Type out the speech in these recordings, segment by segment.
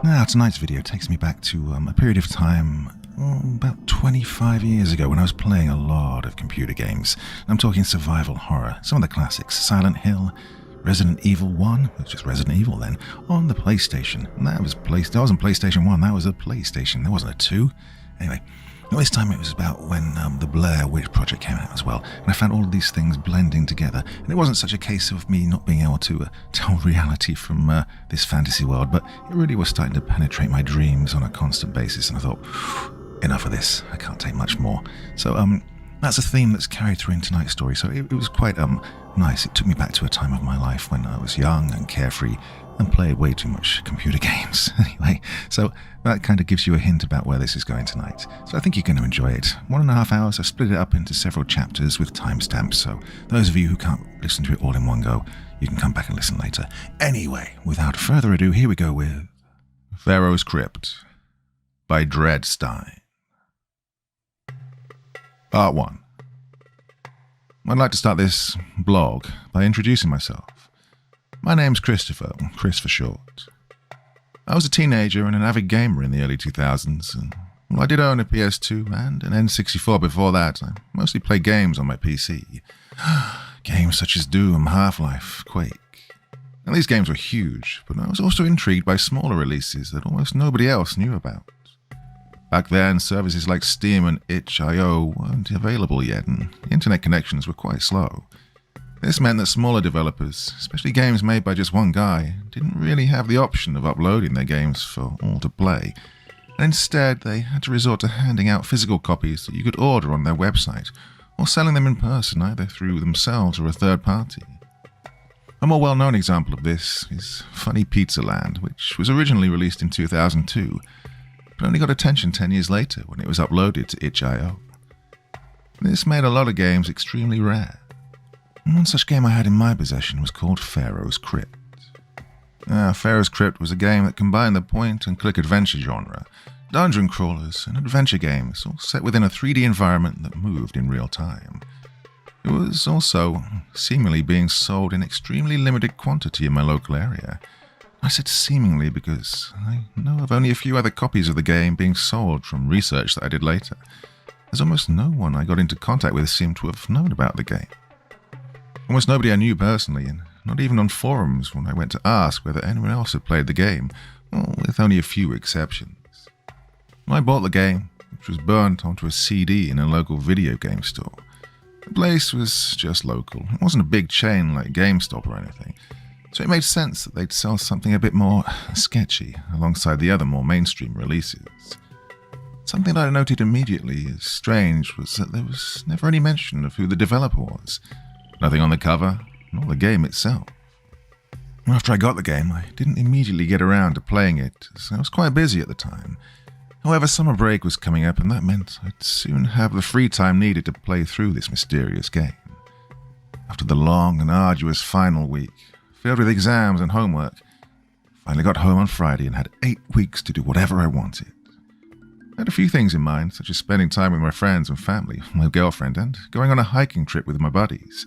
Now, tonight's video takes me back to a period of time about 25 years ago when I was playing a lot of computer games. I'm talking survival horror, some of the classics, Silent Hill, Resident Evil 1, it was just Resident Evil then, on the PlayStation. And that wasn't PlayStation 1, that was a PlayStation, there wasn't a 2. Anyway, this time it was about when the Blair Witch Project came out as well, and I found all of these things blending together. And it wasn't such a case of me not being able to tell reality from this fantasy world, but it really was starting to penetrate my dreams on a constant basis, and I thought, enough of this, I can't take much more. So that's a theme that's carried through in tonight's story, so it was quite nice. It took me back to a time of my life when I was young and carefree and played way too much computer games. Anyway, so that kind of gives you a hint about where this is going tonight. So I think you're going to enjoy it. 1.5 hours, I've split it up into several chapters with timestamps, so those of you who can't listen to it all in one go, you can come back and listen later. Anyway, without further ado, here we go with Pharaoh's Crypt by Dreadstein. Part 1. I'd like to start this blog by introducing myself. My name's Christopher, Chris for short. I was a teenager and an avid gamer in the early 2000s, and I did own a PS2 and an N64 before that. I mostly played games on my PC. Games such as Doom, Half-Life, Quake. And these games were huge, but I was also intrigued by smaller releases that almost nobody else knew about. Back then, services like Steam and itch.io weren't available yet, and internet connections were quite slow. This meant that smaller developers, especially games made by just one guy, didn't really have the option of uploading their games for all to play. And instead, they had to resort to handing out physical copies that you could order on their website, or selling them in person either through themselves or a third party. A more well-known example of this is Funny Pizza Land, which was originally released in 2002, but only got attention 10 years later when it was uploaded to itch.io. This made a lot of games extremely rare. One such game I had in my possession was called Pharaoh's Crypt. Pharaoh's Crypt was a game that combined the point-and-click adventure genre, dungeon crawlers, and adventure games, all set within a 3D environment that moved in real time. It was also seemingly being sold in extremely limited quantity in my local area. I said seemingly because I know of only a few other copies of the game being sold from research that I did later, as almost no one I got into contact with seemed to have known about the game. Almost nobody I knew personally, and not even on forums when I went to ask whether anyone else had played the game, with only a few exceptions. When I bought the game, which was burnt onto a CD in a local video game store. The place was just local. It wasn't a big chain like GameStop or anything, so it made sense that they'd sell something a bit more sketchy alongside the other more mainstream releases. Something that I noted immediately as strange was that there was never any mention of who the developer was. Nothing on the cover, nor the game itself. After I got the game, I didn't immediately get around to playing it, as I was quite busy at the time. However, summer break was coming up, and that meant I'd soon have the free time needed to play through this mysterious game. After the long and arduous final week, filled with exams and homework, I finally got home on Friday and had 8 weeks to do whatever I wanted. I had a few things in mind, such as spending time with my friends and family, my girlfriend, and going on a hiking trip with my buddies.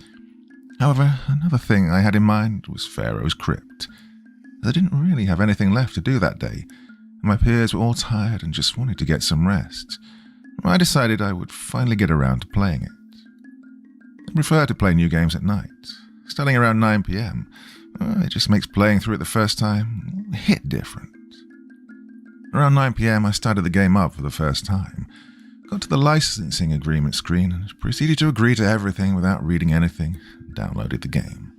However, another thing I had in mind was Pharaoh's Crypt, as I didn't really have anything left to do that day, and my peers were all tired and just wanted to get some rest. I decided I would finally get around to playing it. I prefer to play new games at night, starting around 9 p.m. It just makes playing through it the first time hit different. Around 9 p.m. I started the game up for the first time, got to the licensing agreement screen and proceeded to agree to everything without reading anything, and downloaded the game.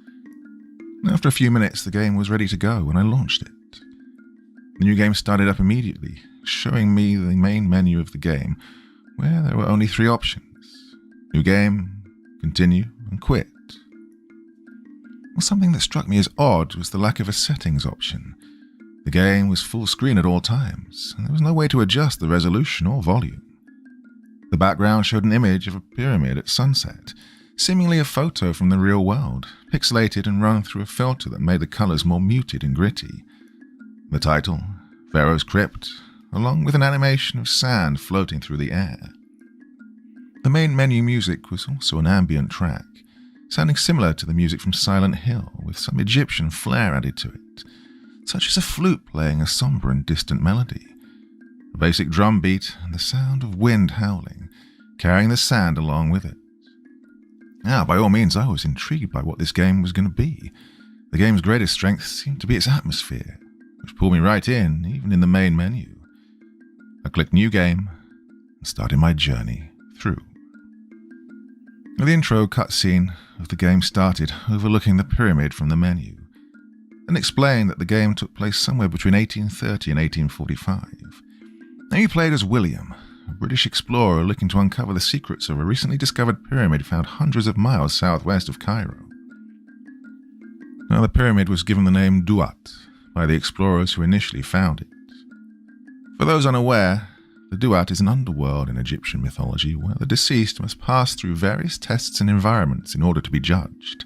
After a few minutes, the game was ready to go and I launched it. The new game started up immediately, showing me the main menu of the game, where there were only 3 options: New Game, Continue, and Quit. Well, something that struck me as odd was the lack of a settings option. The game was full screen at all times, and there was no way to adjust the resolution or volume. The background showed an image of a pyramid at sunset, seemingly a photo from the real world, pixelated and run through a filter that made the colors more muted and gritty. The title, Pharaoh's Crypt, along with an animation of sand floating through the air. The main menu music was also an ambient track, sounding similar to the music from Silent Hill, with some Egyptian flair added to it. such as a flute playing a somber and distant melody, a basic drum beat, and the sound of wind howling, carrying the sand along with it. Now, by all means, I was intrigued by what this game was going to be. The game's greatest strength seemed to be its atmosphere, which pulled me right in, even in the main menu. I clicked New Game and started my journey through. The intro cutscene of the game started overlooking the pyramid from the menu, and explained that the game took place somewhere between 1830 and 1845. Now you played as William, a British explorer looking to uncover the secrets of a recently discovered pyramid found hundreds of miles southwest of Cairo. Now the pyramid was given the name Duat by the explorers who initially found it. For those unaware, the Duat is an underworld in Egyptian mythology where the deceased must pass through various tests and environments in order to be judged.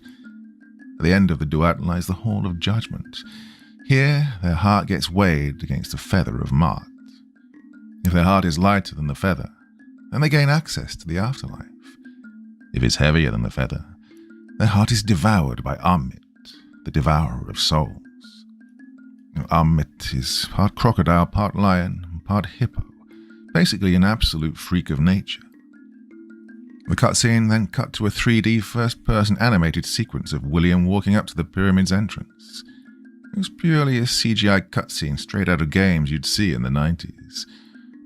At the end of the Duat lies the Hall of Judgment. Here, their heart gets weighed against a feather of Ma'at. If their heart is lighter than the feather, then they gain access to the afterlife. If it's heavier than the feather, their heart is devoured by Ammit, the devourer of souls. Ammit is part crocodile, part lion, and part hippo, basically an absolute freak of nature. The cutscene then cut to a 3D first-person animated sequence of William walking up to the pyramid's entrance. It was purely a CGI cutscene straight out of games you'd see in the 90s.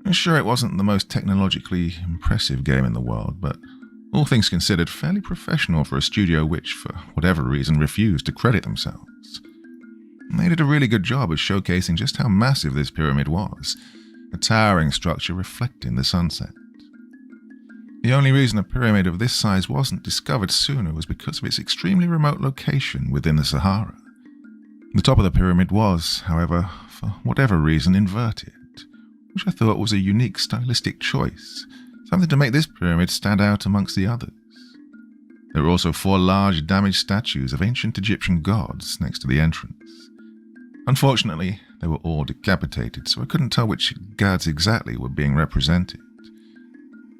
I'm sure it wasn't the most technologically impressive game in the world, but all things considered, fairly professional for a studio which, for whatever reason, refused to credit themselves. They did a really good job of showcasing just how massive this pyramid was, a towering structure reflecting the sunset. The only reason a pyramid of this size wasn't discovered sooner was because of its extremely remote location within the Sahara. The top of the pyramid was, however, for whatever reason, inverted, which I thought was a unique stylistic choice, something to make this pyramid stand out amongst the others. There were also 4 large damaged statues of ancient Egyptian gods next to the entrance. Unfortunately, they were all decapitated, so I couldn't tell which gods exactly were being represented.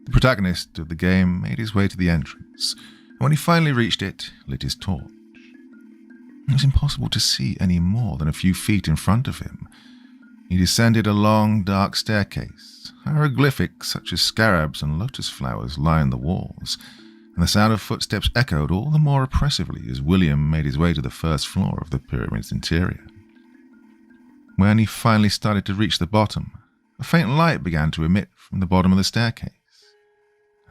The protagonist of the game made his way to the entrance, and when he finally reached it, lit his torch. It was impossible to see any more than a few feet in front of him. He descended a long, dark staircase. Hieroglyphics such as scarabs and lotus flowers lined the walls, and the sound of footsteps echoed all the more oppressively as William made his way to the first floor of the pyramid's interior. When he finally started to reach the bottom, a faint light began to emit from the bottom of the staircase.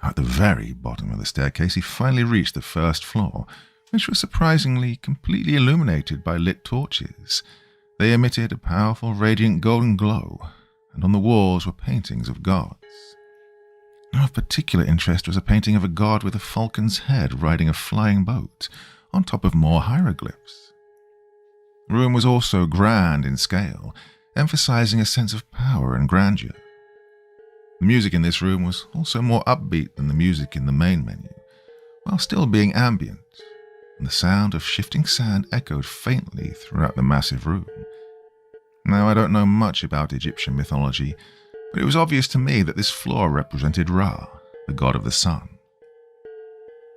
At the very bottom of the staircase, he finally reached the first floor, which was surprisingly completely illuminated by lit torches. They emitted a powerful, radiant golden glow, and on the walls were paintings of gods. Of particular interest was a painting of a god with a falcon's head riding a flying boat, on top of more hieroglyphs. The room was also grand in scale, emphasizing a sense of power and grandeur. The music in this room was also more upbeat than the music in the main menu, while still being ambient, and the sound of shifting sand echoed faintly throughout the massive room. Now, I don't know much about Egyptian mythology, but it was obvious to me that this floor represented Ra, the god of the sun.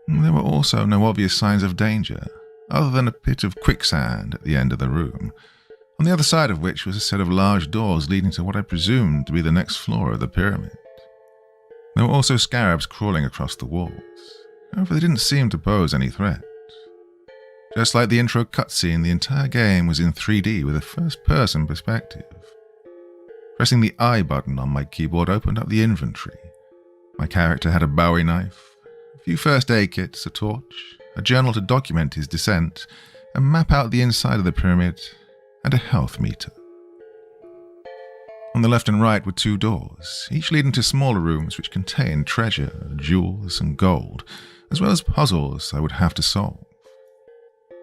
There were also no obvious signs of danger, other than a pit of quicksand at the end of the room, on the other side of which was a set of large doors leading to what I presumed to be the next floor of the pyramid. There were also scarabs crawling across the walls, however they didn't seem to pose any threat. Just like the intro cutscene, the entire game was in 3D with a first-person perspective. Pressing the I button on my keyboard opened up the inventory. My character had a Bowie knife, a few first aid kits, a torch, a journal to document his descent, and map out the inside of the pyramid, and a health meter. On the left and right were 2 doors, each leading to smaller rooms which contained treasure, jewels, and gold, as well as puzzles I would have to solve.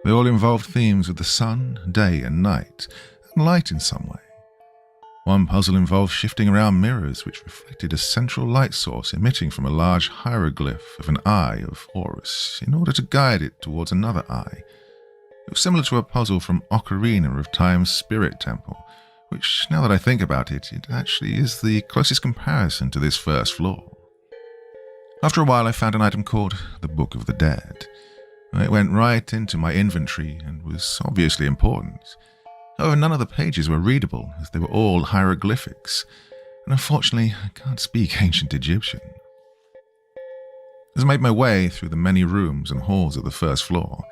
They all involved themes of the sun, day, and night, and light in some way. One puzzle involved shifting around mirrors which reflected a central light source emitting from a large hieroglyph of an eye of Horus in order to guide it towards another eye. It was similar to a puzzle from Ocarina of Time's Spirit Temple, which, now that I think about it, it actually is the closest comparison to this first floor. After a while, I found an item called the Book of the Dead. It went right into my inventory and was obviously important. However, none of the pages were readable, as they were all hieroglyphics, and unfortunately, I can't speak ancient Egyptian. As I made my way through the many rooms and halls of the first floor,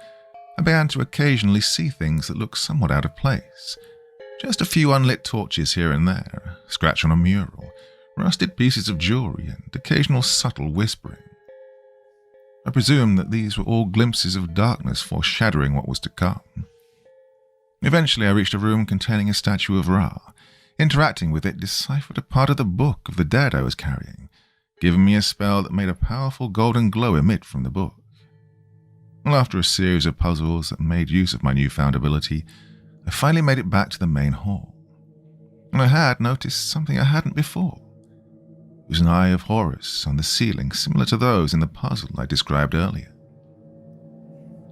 I began to occasionally see things that looked somewhat out of place. Just a few unlit torches here and there, a scratch on a mural, rusted pieces of jewelry, and occasional subtle whispering. I presumed that these were all glimpses of darkness foreshadowing what was to come. Eventually I reached a room containing a statue of Ra. Interacting with it deciphered a part of the book of the dead I was carrying, giving me a spell that made a powerful golden glow emit from the book. Well, after a series of puzzles that made use of my newfound ability, I finally made it back to the main hall. And I had noticed something I hadn't before. It was an eye of Horus on the ceiling, similar to those in the puzzle I described earlier.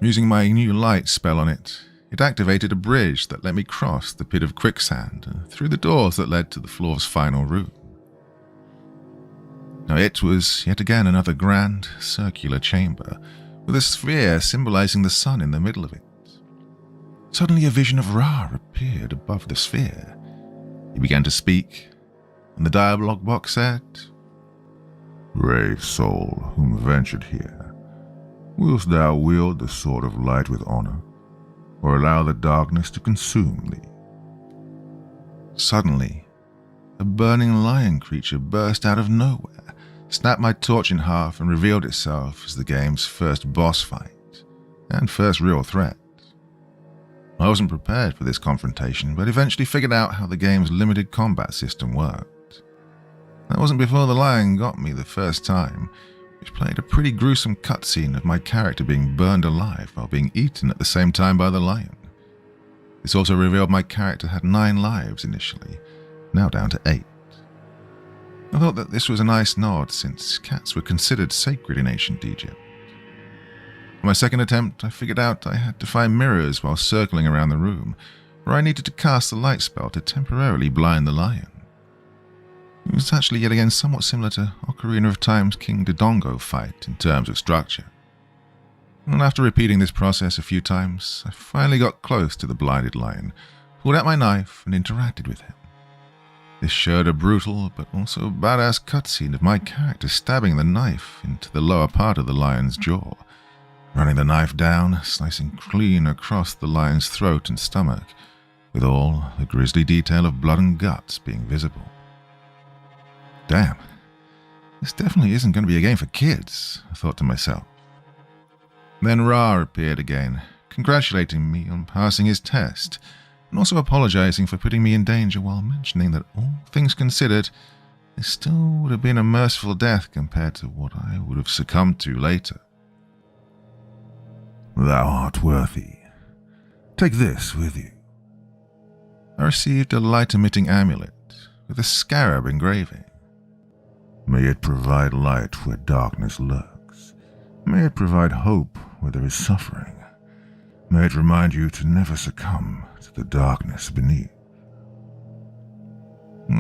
Using my new light spell on it, it activated a bridge that let me cross the pit of quicksand and through the doors that led to the floor's final room. Now it was yet again another grand, circular chamber, with a sphere symbolizing the sun in the middle of it. Suddenly a vision of Ra appeared above the sphere. He began to speak, and the dialogue box said, "Brave soul whom ventured here, wilt thou wield the sword of light with honor, or allow the darkness to consume thee?" Suddenly, a burning lion creature burst out of nowhere, snapped my torch in half, and revealed itself as the game's first boss fight, and first real threat. I wasn't prepared for this confrontation, but eventually figured out how the game's limited combat system worked. That wasn't before the lion got me the first time, which played a pretty gruesome cutscene of my character being burned alive while being eaten at the same time by the lion. This also revealed my character had 9 lives initially, now down to 8. I thought that this was a nice nod, since cats were considered sacred in ancient Egypt. For my second attempt, I figured out I had to find mirrors while circling around the room, where I needed to cast the light spell to temporarily blind the lion. It was actually yet again somewhat similar to Ocarina of Time's King Dodongo fight in terms of structure. And after repeating this process a few times, I finally got close to the blinded lion, pulled out my knife, and interacted with him. This showed a brutal but also badass cutscene of my character stabbing the knife into the lower part of the lion's jaw, running the knife down, slicing clean across the lion's throat and stomach, with all the grisly detail of blood and guts being visible. Damn, this definitely isn't going to be a game for kids, I thought to myself. Then Ra appeared again, congratulating me on passing his test, and also apologizing for putting me in danger while mentioning that all things considered, it still would have been a merciful death compared to what I would have succumbed to later. "Thou art worthy. Take this with you." I received a light-emitting amulet with a scarab engraving. "May it provide light where darkness lurks. May it provide hope where there is suffering. May it remind you to never succumb to the darkness beneath."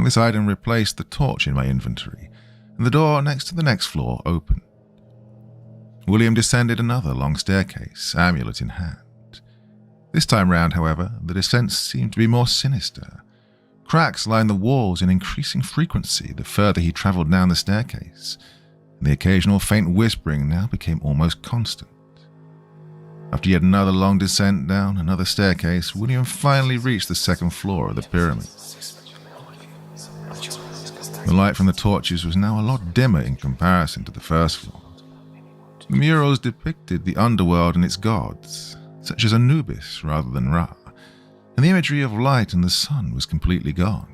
This item replaced the torch in my inventory, and the door next to the next floor opened. William descended another long staircase, amulet in hand. This time round, however, the descent seemed to be more sinister. Cracks lined the walls in increasing frequency the further he travelled down the staircase, and the occasional faint whispering now became almost constant. After yet another long descent down another staircase, William finally reached the second floor of the pyramid. The light from the torches was now a lot dimmer in comparison to the first floor. The murals depicted the underworld and its gods, such as Anubis rather than Ra, and the imagery of light and the sun was completely gone.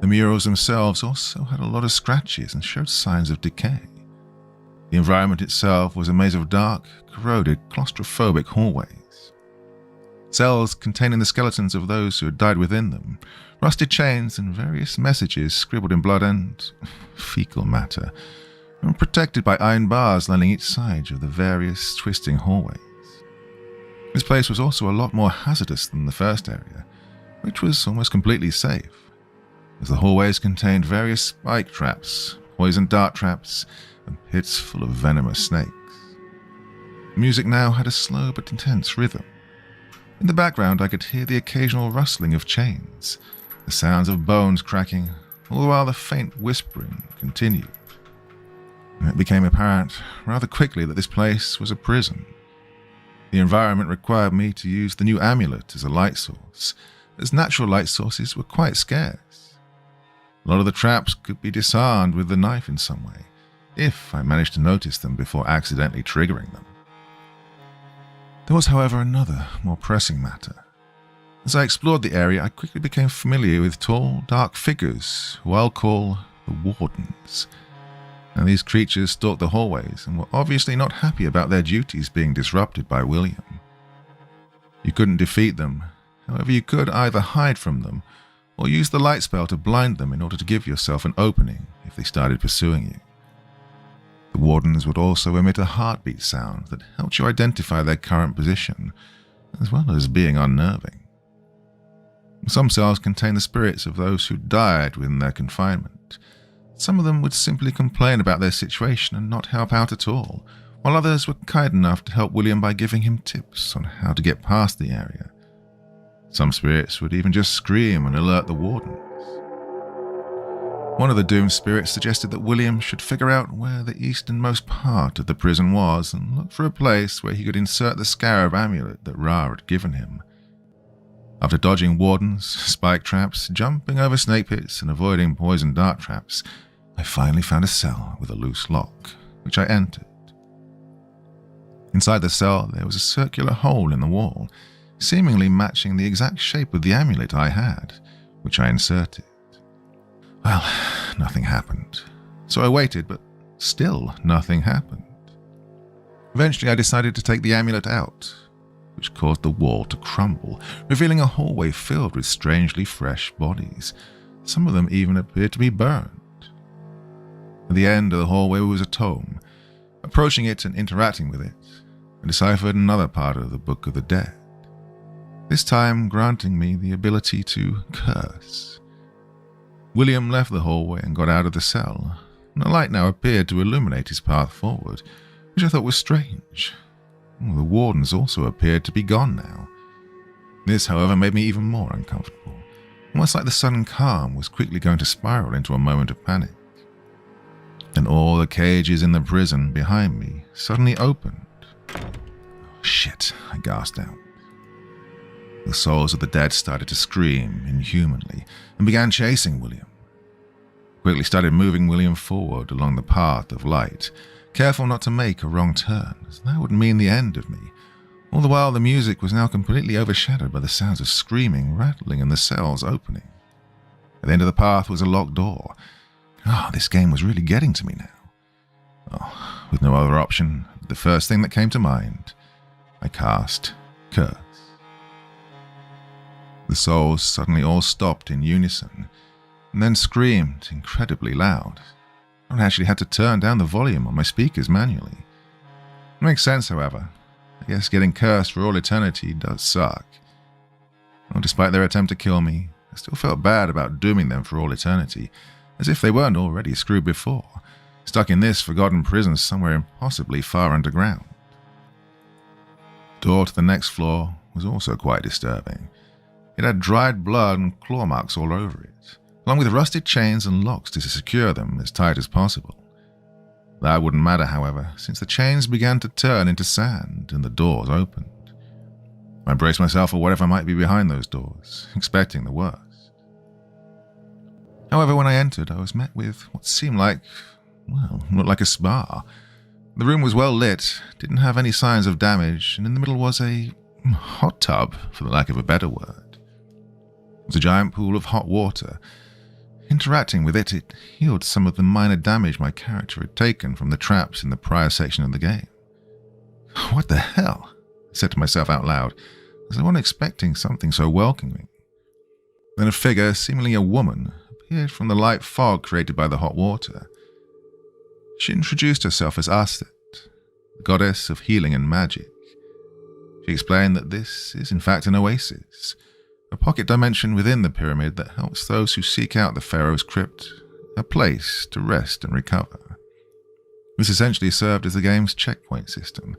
The murals themselves also had a lot of scratches and showed signs of decay. The environment itself was a maze of dark, corroded, claustrophobic hallways. Cells containing the skeletons of those who had died within them, rusted chains and various messages scribbled in blood and fecal matter, and protected by iron bars lining each side of the various twisting hallways. This place was also a lot more hazardous than the first area, which was almost completely safe, as the hallways contained various spike traps, poison dart traps, and pits full of venomous snakes. The music now had a slow but intense rhythm. In the background, I could hear the occasional rustling of chains, the sounds of bones cracking, all the while the faint whispering continued. And it became apparent rather quickly that this place was a prison. The environment required me to use the new amulet as a light source, as natural light sources were quite scarce. A lot of the traps could be disarmed with the knife in some way, if I managed to notice them before accidentally triggering them. There was, however, another, more pressing matter. As I explored the area, I quickly became familiar with tall, dark figures, who I'll call the Wardens. Now, these creatures stalked the hallways and were obviously not happy about their duties being disrupted by William. You couldn't defeat them, however you could either hide from them or use the light spell to blind them in order to give yourself an opening if they started pursuing you. The Wardens would also emit a heartbeat sound that helped you identify their current position, as well as being unnerving. Some cells contain the spirits of those who died within their confinement. Some of them would simply complain about their situation and not help out at all, while others were kind enough to help William by giving him tips on how to get past the area. Some spirits would even just scream and alert the Wardens. One of the doomed spirits suggested that William should figure out where the easternmost part of the prison was and look for a place where he could insert the scarab amulet that Ra had given him. After dodging Wardens, spike traps, jumping over snake pits, and avoiding poison dart traps, I finally found a cell with a loose lock, which I entered. Inside the cell, there was a circular hole in the wall, seemingly matching the exact shape of the amulet I had, which I inserted. Well, nothing happened. So I waited, but still nothing happened. Eventually, I decided to take the amulet out, which caused the wall to crumble, revealing a hallway filled with strangely fresh bodies. Some of them even appeared to be burned. At the end of the hallway was a tome. Approaching it and interacting with it, I deciphered another part of the Book of the Dead, this time granting me the ability to curse. William left the hallway and got out of the cell, and a light now appeared to illuminate his path forward, which I thought was strange. The Wardens also appeared to be gone now. This, however, made me even more uncomfortable, almost like the sudden calm was quickly going to spiral into a moment of panic. Then all the cages in the prison behind me suddenly opened. Oh, shit, I gasped out. The souls of the dead started to scream inhumanly and began chasing William. I quickly started moving William forward along the path of light, careful not to make a wrong turn, as that would mean the end of me. All the while, the music was now completely overshadowed by the sounds of screaming, rattling, and the cells opening. At the end of the path was a locked door. This game was really getting to me now. With no other option, the first thing that came to mind, I cast Curse. The souls suddenly all stopped in unison, and then screamed incredibly loud. I actually had to turn down the volume on my speakers manually. It makes sense, however. I guess getting cursed for all eternity does suck. Despite their attempt to kill me, I still felt bad about dooming them for all eternity, as if they weren't already screwed before, stuck in this forgotten prison somewhere impossibly far underground. The door to the next floor was also quite disturbing. It had dried blood and claw marks all over it, along with rusted chains and locks to secure them as tight as possible. That wouldn't matter, however, since the chains began to turn into sand and the doors opened. I braced myself for whatever might be behind those doors, expecting the worst. However, when I entered, I was met with what seemed like, looked like a spa. The room was well lit, didn't have any signs of damage, and in the middle was a hot tub, for the lack of a better word. It was a giant pool of hot water. Interacting with it, it healed some of the minor damage my character had taken from the traps in the prior section of the game. What the hell? I said to myself out loud, as I wasn't expecting something so welcoming. Then a figure, seemingly a woman, appeared from the light fog created by the hot water. She introduced herself as Astet, the goddess of healing and magic. She explained that this is in fact an oasis, a pocket dimension within the pyramid that helps those who seek out the Pharaoh's Crypt a place to rest and recover. This essentially served as the game's checkpoint system,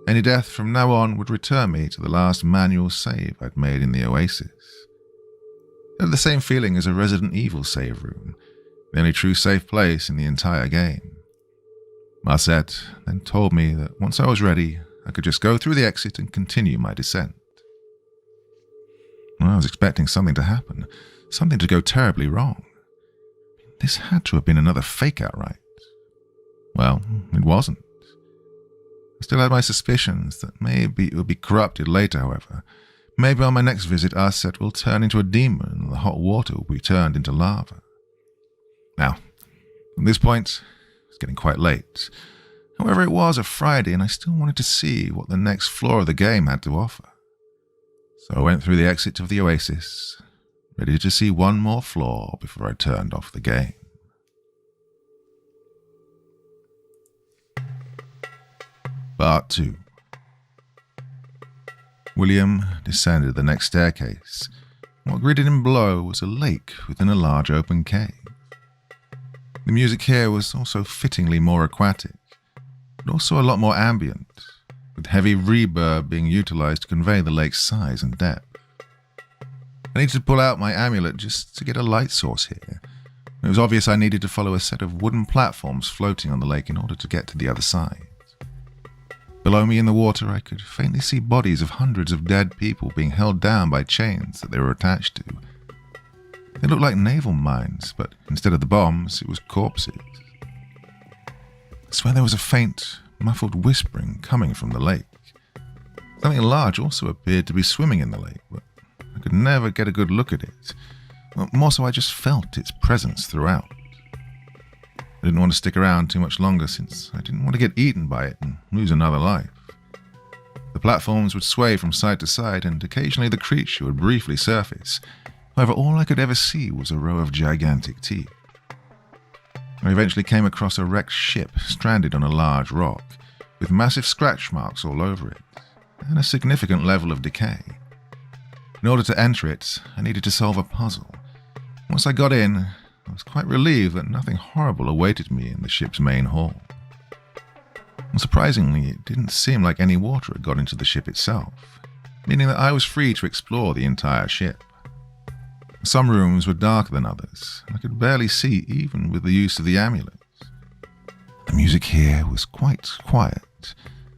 Any death from now on would return me to the last manual save I'd made in the Oasis. It had the same feeling as a Resident Evil save room, the only true safe place in the entire game. Marcette then told me that once I was ready, I could just go through the exit and continue my descent. Well, I was expecting something to happen, something to go terribly wrong. This had to have been another fake-out, right? Well, it wasn't. I still had my suspicions that maybe it would be corrupted later, however. Maybe on my next visit, Arset will turn into a demon and the hot water will be turned into lava. Now, at this point, it's getting quite late. However, it was a Friday and I still wanted to see what the next floor of the game had to offer. So I went through the exit of the Oasis, ready to see one more floor before I turned off the game. Part 2. William descended the next staircase. What greeted him below was a lake within a large open cave. The music here was also fittingly more aquatic, but also a lot more ambient, with heavy reverb being utilized to convey the lake's size and depth. I needed to pull out my amulet just to get a light source here. It was obvious I needed to follow a set of wooden platforms floating on the lake in order to get to the other side. Below me in the water, I could faintly see bodies of hundreds of dead people being held down by chains that they were attached to. They looked like naval mines, but instead of the bombs, it was corpses. I swear there was a faint, muffled whispering coming from the lake. Something large also appeared to be swimming in the lake, but I could never get a good look at it. More so, I just felt its presence throughout. I didn't want to stick around too much longer since I didn't want to get eaten by it and lose another life. The platforms would sway from side to side and occasionally the creature would briefly surface. However, all I could ever see was a row of gigantic teeth. I eventually came across a wrecked ship stranded on a large rock, with massive scratch marks all over it, and a significant level of decay. In order to enter it, I needed to solve a puzzle. Once I got in, I was quite relieved that nothing horrible awaited me in the ship's main hall. Surprisingly, it didn't seem like any water had got into the ship itself, meaning that I was free to explore the entire ship. Some rooms were darker than others, and I could barely see even with the use of the amulets. The music here was quite quiet,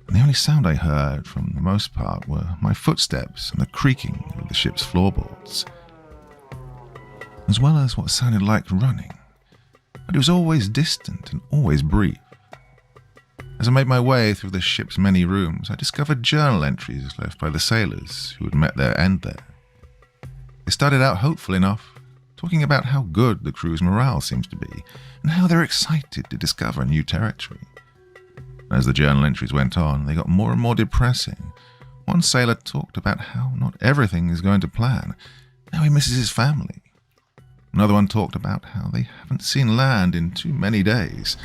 and the only sound I heard, from the most part, were my footsteps and the creaking of the ship's floorboards, as well as what sounded like running, but it was always distant and always brief. As I made my way through the ship's many rooms, I discovered journal entries left by the sailors who had met their end there. They started out hopeful enough, talking about how good the crew's morale seems to be, and how they're excited to discover new territory. As the journal entries went on, they got more and more depressing. One sailor talked about how not everything is going to plan, how he misses his family. Another one talked about how they haven't seen land in too many days,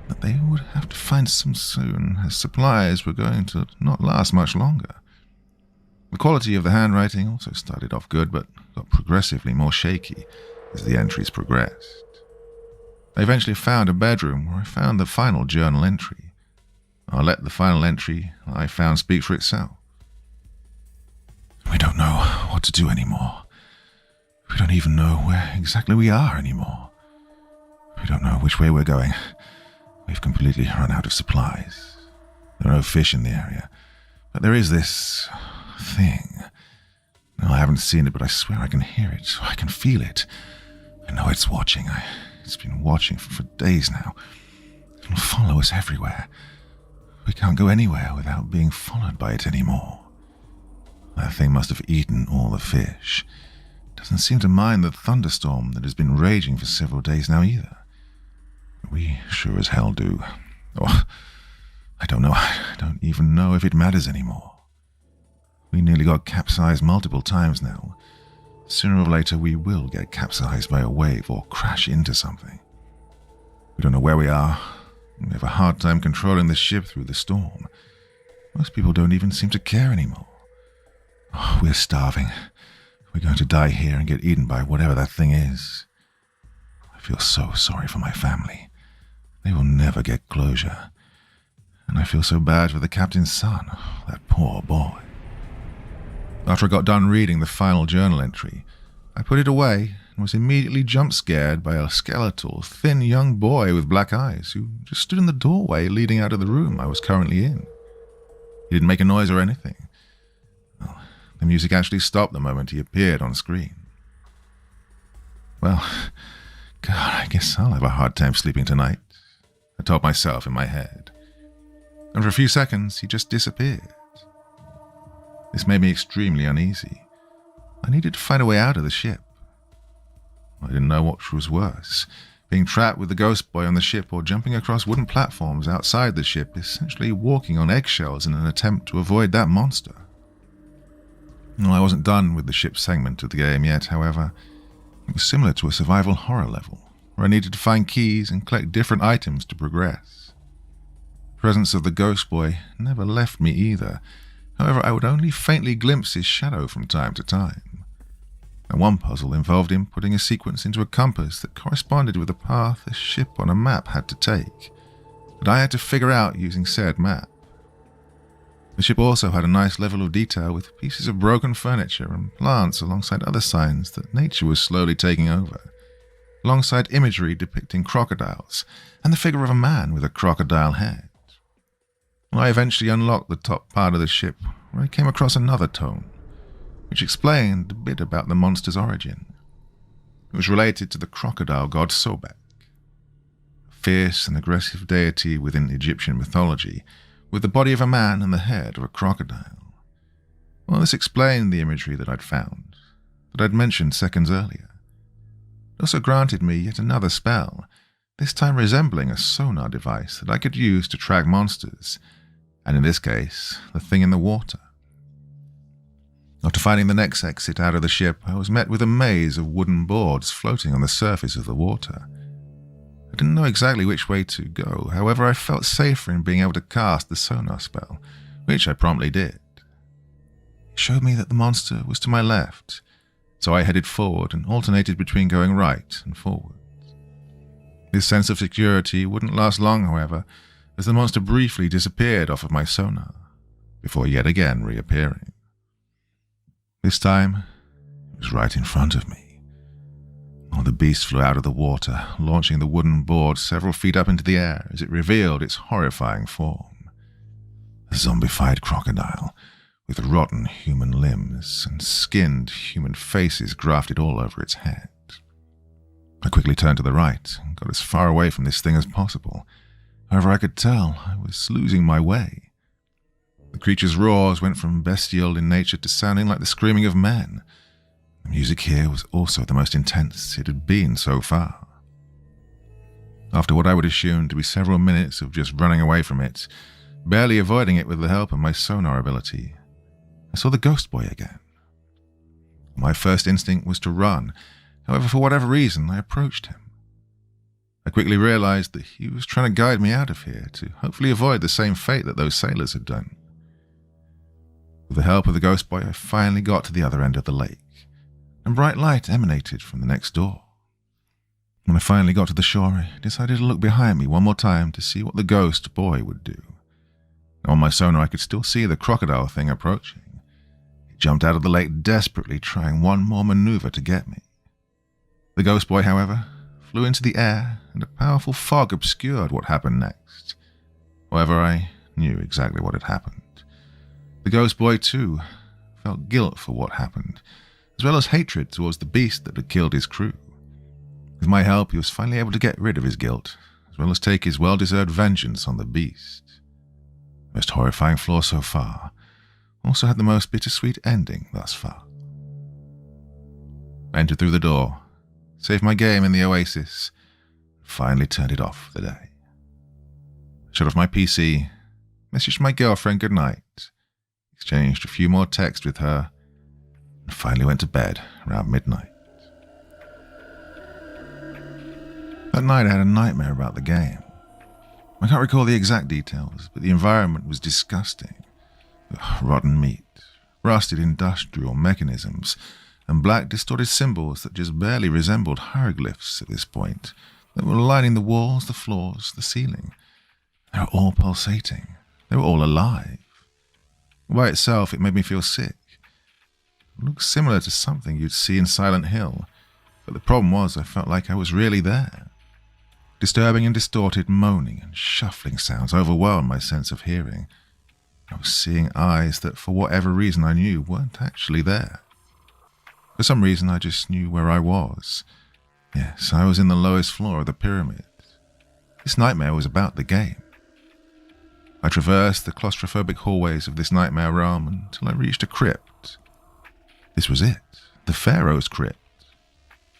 that they would have to find some soon, as supplies were going to not last much longer. The quality of the handwriting also started off good, but got progressively more shaky as the entries progressed. I eventually found a bedroom where I found the final journal entry. I'll let the final entry I found speak for itself. We don't know what to do anymore. We don't even know where exactly we are anymore. We don't know which way we're going. We've completely run out of supplies. There are no fish in the area, but there is this thing. No, I haven't seen it, but I swear I can hear it. I can feel it. I know it's watching. It's been watching for days now. It'll follow us everywhere. We can't go anywhere without being followed by it anymore. That thing must have eaten all the fish. Doesn't seem to mind the thunderstorm that has been raging for several days now either. We sure as hell do. Oh, I don't know. I don't even know if it matters anymore. We nearly got capsized multiple times now. Sooner or later we will get capsized by a wave or crash into something. We don't know where we are. We have a hard time controlling the ship through the storm. Most people don't even seem to care anymore. Oh, we're starving. We're going to die here and get eaten by whatever that thing is. I feel so sorry for my family. They will never get closure. And I feel so bad for the captain's son, that poor boy. After I got done reading the final journal entry, I put it away and was immediately jump-scared by a skeletal, thin young boy with black eyes who just stood in the doorway leading out of the room I was currently in. He didn't make a noise or anything. Well, the music actually stopped the moment he appeared on screen. Well, God, I guess I'll have a hard time sleeping tonight, I told myself in my head. And for a few seconds, he just disappeared. This made me extremely uneasy. I needed to find a way out of the ship. I didn't know which was worse, being trapped with the ghost boy on the ship or jumping across wooden platforms outside the ship, essentially walking on eggshells in an attempt to avoid that monster. Well, I wasn't done with the ship segment of the game yet, however. It was similar to a survival horror level, where I needed to find keys and collect different items to progress. The presence of the ghost boy never left me either. However, I would only faintly glimpse his shadow from time to time. And one puzzle involved him putting a sequence into a compass that corresponded with the path a ship on a map had to take, that I had to figure out using said map. The ship also had a nice level of detail with pieces of broken furniture and plants alongside other signs that nature was slowly taking over, alongside imagery depicting crocodiles and the figure of a man with a crocodile head. I eventually unlocked the top part of the ship, where I came across another tome, which explained a bit about the monster's origin. It was related to the crocodile god Sobek, a fierce and aggressive deity within Egyptian mythology, with the body of a man and the head of a crocodile. Well, this explained the imagery that I'd found, that I'd mentioned seconds earlier. It also granted me yet another spell, this time resembling a sonar device that I could use to track monsters, and in this case, the thing in the water. After finding the next exit out of the ship, I was met with a maze of wooden boards floating on the surface of the water. I didn't know exactly which way to go, however I felt safer in being able to cast the sonar spell, which I promptly did. It showed me that the monster was to my left, so I headed forward and alternated between going right and forward. This sense of security wouldn't last long, however, as the monster briefly disappeared off of my sonar, before yet again reappearing. This time, it was right in front of me. The beast flew out of the water, launching the wooden board several feet up into the air as it revealed its horrifying form. A zombified crocodile, with rotten human limbs and skinned human faces grafted all over its head. I quickly turned to the right and got as far away from this thing as possible. However, I could tell I was losing my way. The creature's roars went from bestial in nature to sounding like the screaming of men. The music here was also the most intense it had been so far. After what I would assume to be several minutes of just running away from it, barely avoiding it with the help of my sonar ability, I saw the ghost boy again. My first instinct was to run. However, for whatever reason, I approached him. I quickly realized that he was trying to guide me out of here to hopefully avoid the same fate that those sailors had done. With the help of the ghost boy, I finally got to the other end of the lake, and bright light emanated from the next door. When I finally got to the shore, I decided to look behind me one more time to see what the ghost boy would do. On my sonar, I could still see the crocodile thing approaching. It jumped out of the lake desperately, trying one more maneuver to get me. The ghost boy, however, flew into the air, and a powerful fog obscured what happened next. However, I knew exactly what had happened. The ghost boy, too, felt guilt for what happened, as well as hatred towards the beast that had killed his crew. With my help, he was finally able to get rid of his guilt, as well as take his well-deserved vengeance on the beast. The most horrifying flaw so far also had the most bittersweet ending thus far. I entered through the door, saved my game in the oasis, and finally turned it off for the day. I shut off my PC, messaged my girlfriend goodnight, exchanged a few more texts with her, and finally went to bed around midnight. That night I had a nightmare about the game. I can't recall the exact details, but the environment was disgusting. Rotten meat, rusted industrial mechanisms, and black distorted symbols that just barely resembled hieroglyphs at this point, that were lining the walls, the floors, the ceiling. They were all pulsating. They were all alive. By itself, it made me feel sick. It looked similar to something you'd see in Silent Hill, but the problem was I felt like I was really there. Disturbing and distorted moaning and shuffling sounds overwhelmed my sense of hearing. I was seeing eyes that, for whatever reason I knew, weren't actually there. For some reason, I just knew where I was. Yes, I was in the lowest floor of the pyramid. This nightmare was about the game. I traversed the claustrophobic hallways of this nightmare realm until I reached a crypt. This was it, the Pharaoh's crypt,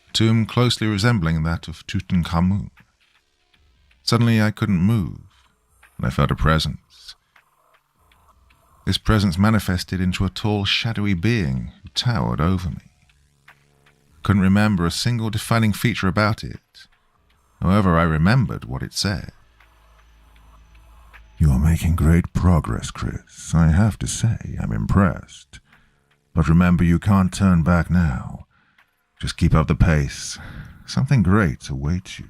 a tomb closely resembling that of Tutankhamun. Suddenly I couldn't move, and I felt a presence. This presence manifested into a tall, shadowy being who towered over me. I couldn't remember a single defining feature about it. However, I remembered what it said. "You are making great progress, Chris. I have to say, I'm impressed. But remember, you can't turn back now. Just keep up the pace. Something great awaits you."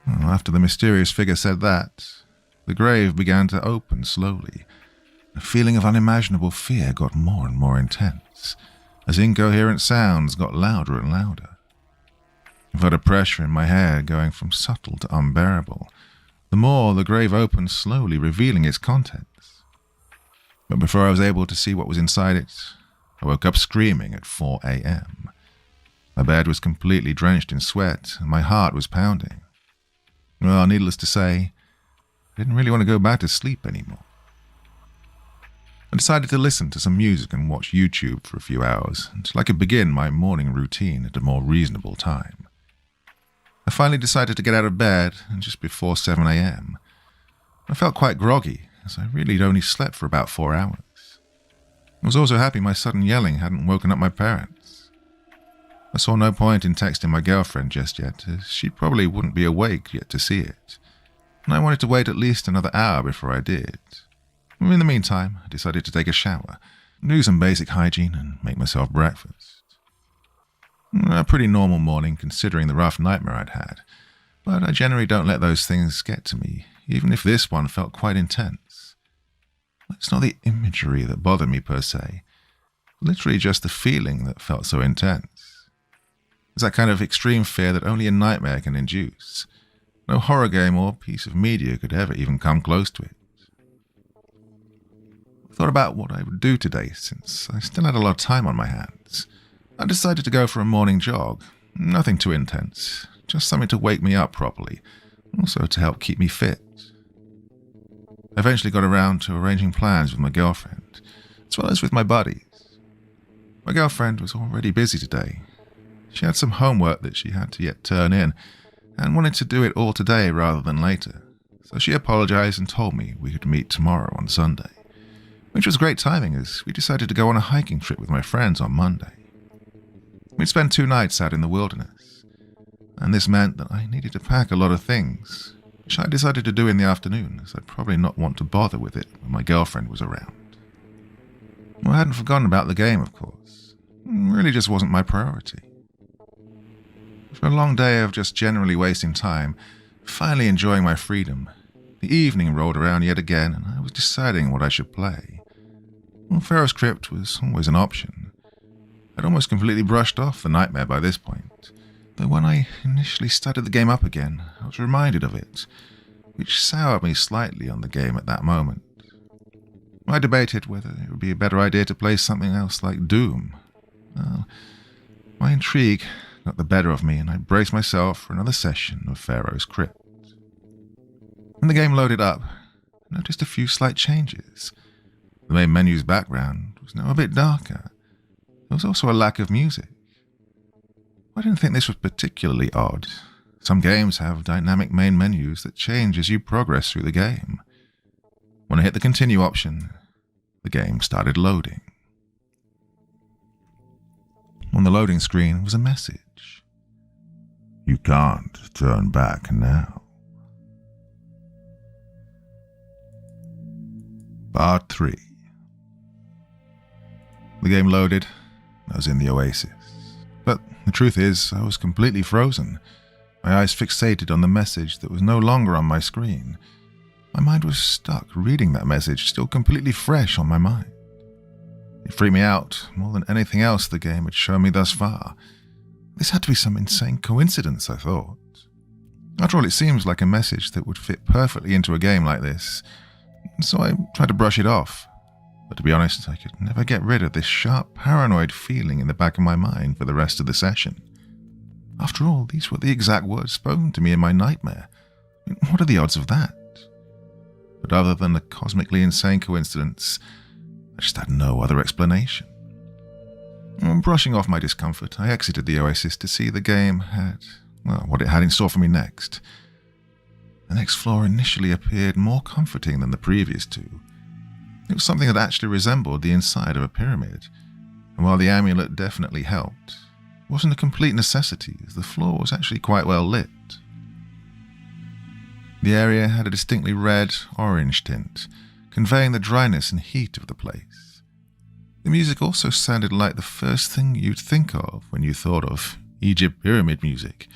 Well, after the mysterious figure said that, the grave began to open slowly. A feeling of unimaginable fear got more and more intense, as incoherent sounds got louder and louder. I felt a pressure in my head going from subtle to unbearable. The more the grave opened slowly, revealing its contents. But before I was able to see what was inside it, I woke up screaming at 4 a.m. My bed was completely drenched in sweat, and my heart was pounding. Well, needless to say, I didn't really want to go back to sleep anymore. I decided to listen to some music and watch YouTube for a few hours until I could begin my morning routine at a more reasonable time. I finally decided to get out of bed just before 7 a.m. I felt quite groggy, as I really only slept for about 4 hours. I was also happy my sudden yelling hadn't woken up my parents. I saw no point in texting my girlfriend just yet, as she probably wouldn't be awake yet to see it, and I wanted to wait at least another hour before I did. In the meantime, I decided to take a shower, do some basic hygiene, and make myself breakfast. A pretty normal morning considering the rough nightmare I'd had, but I generally don't let those things get to me, even if this one felt quite intense. It's not the imagery that bothered me per se, literally just the feeling that felt so intense. It's that kind of extreme fear that only a nightmare can induce. No horror game or piece of media could ever even come close to it. I thought about what I would do today, since I still had a lot of time on my hands. I decided to go for a morning jog. Nothing too intense, just something to wake me up properly, also to help keep me fit. I eventually got around to arranging plans with my girlfriend, as well as with my buddies. My girlfriend was already busy today. She had some homework that she had to yet turn in, and wanted to do it all today rather than later, so she apologized and told me we could meet tomorrow on Sunday, which was great timing as we decided to go on a hiking trip with my friends on Monday. We'd spend 2 nights out in the wilderness, and this meant that I needed to pack a lot of things, which I decided to do in the afternoon, as I'd probably not want to bother with it when my girlfriend was around. Well, I hadn't forgotten about the game, of course. It really just wasn't my priority. After a long day of just generally wasting time, finally enjoying my freedom, the evening rolled around yet again, and I was deciding what I should play. Well, Pharaoh's Crypt was always an option. I'd almost completely brushed off the nightmare by this point, though when I initially started the game up again, I was reminded of it, which soured me slightly on the game at that moment. I debated whether it would be a better idea to play something else like Doom. Well, my intrigue got the better of me, and I braced myself for another session of Pharaoh's Crypt. When the game loaded up, I noticed a few slight changes. The main menu's background was now a bit darker. There was also a lack of music. I didn't think this was particularly odd. Some games have dynamic main menus that change as you progress through the game. When I hit the continue option, the game started loading. On the loading screen was a message. "You can't turn back now." Part 3. The game loaded. I was in the oasis. But the truth is, I was completely frozen. my eyes fixated on the message that was no longer on my screen. My mind was stuck reading that message, still completely fresh on my mind. It freaked me out more than anything else the game had shown me thus far. This had to be some insane coincidence, I thought. After all, it seems like a message that would fit perfectly into a game like this, so I tried to brush it off. But to be honest, I could never get rid of this sharp, paranoid feeling in the back of my mind for the rest of the session. After all, these were the exact words spoken to me in my nightmare. What are the odds of that? But other than the cosmically insane coincidence, I just had no other explanation. Brushing off my discomfort, I exited the oasis to see the game had, what it had in store for me next. The next floor initially appeared more comforting than the previous two. It was something that actually resembled the inside of a pyramid, and while the amulet definitely helped, it wasn't a complete necessity, as the floor was actually quite well lit. The area had a distinctly red-orange tint, conveying the dryness and heat of the place. The music also sounded like the first thing you'd think of when you thought of Egypt pyramid music.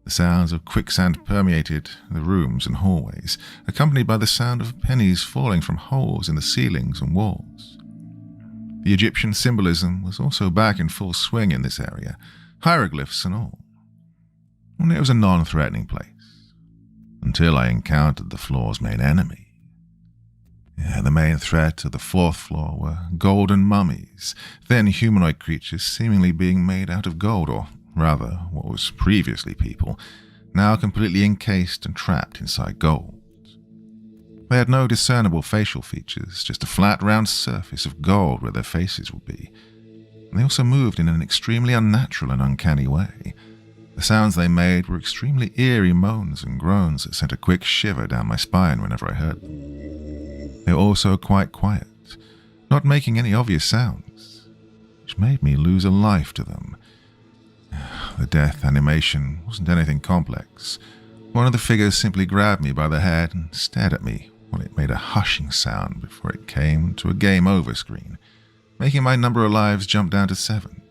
The sounds of quicksand permeated the rooms and hallways, accompanied by the sound of pennies falling from holes in the ceilings and walls. The Egyptian symbolism was also back in full swing in this area, hieroglyphs and all. And it was a non-threatening place, until I encountered the floor's main enemy. The main threat of the fourth floor were golden mummies, thin humanoid creatures seemingly being made out of gold, or rather, what was previously people, now completely encased and trapped inside gold. They had no discernible facial features, just a flat, round surface of gold where their faces would be. And they also moved in an extremely unnatural and uncanny way. The sounds they made were extremely eerie moans and groans that sent a quick shiver down my spine whenever I heard them. They were also quite quiet, not making any obvious sounds, which made me lose a life to them. The death animation wasn't anything complex. One of the figures simply grabbed me by the head and stared at me while it made a hushing sound before it came to a game over screen, making my number of lives jump down to 7.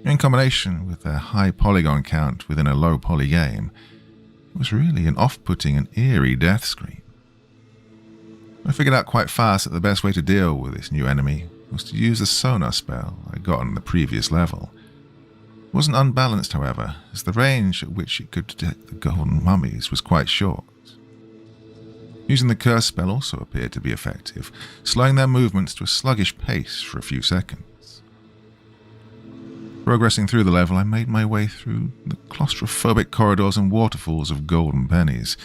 In combination with their high polygon count within a low poly game, it was really an off-putting and eerie death screen. I figured out quite fast that the best way to deal with this new enemy was to use the sonar spell I got on the previous level. It wasn't unbalanced, however, as the range at which it could detect the golden mummies was quite short. Using the curse spell also appeared to be effective, slowing their movements to a sluggish pace for a few seconds. Progressing through the level, I made my way through the claustrophobic corridors and waterfalls of golden pennies.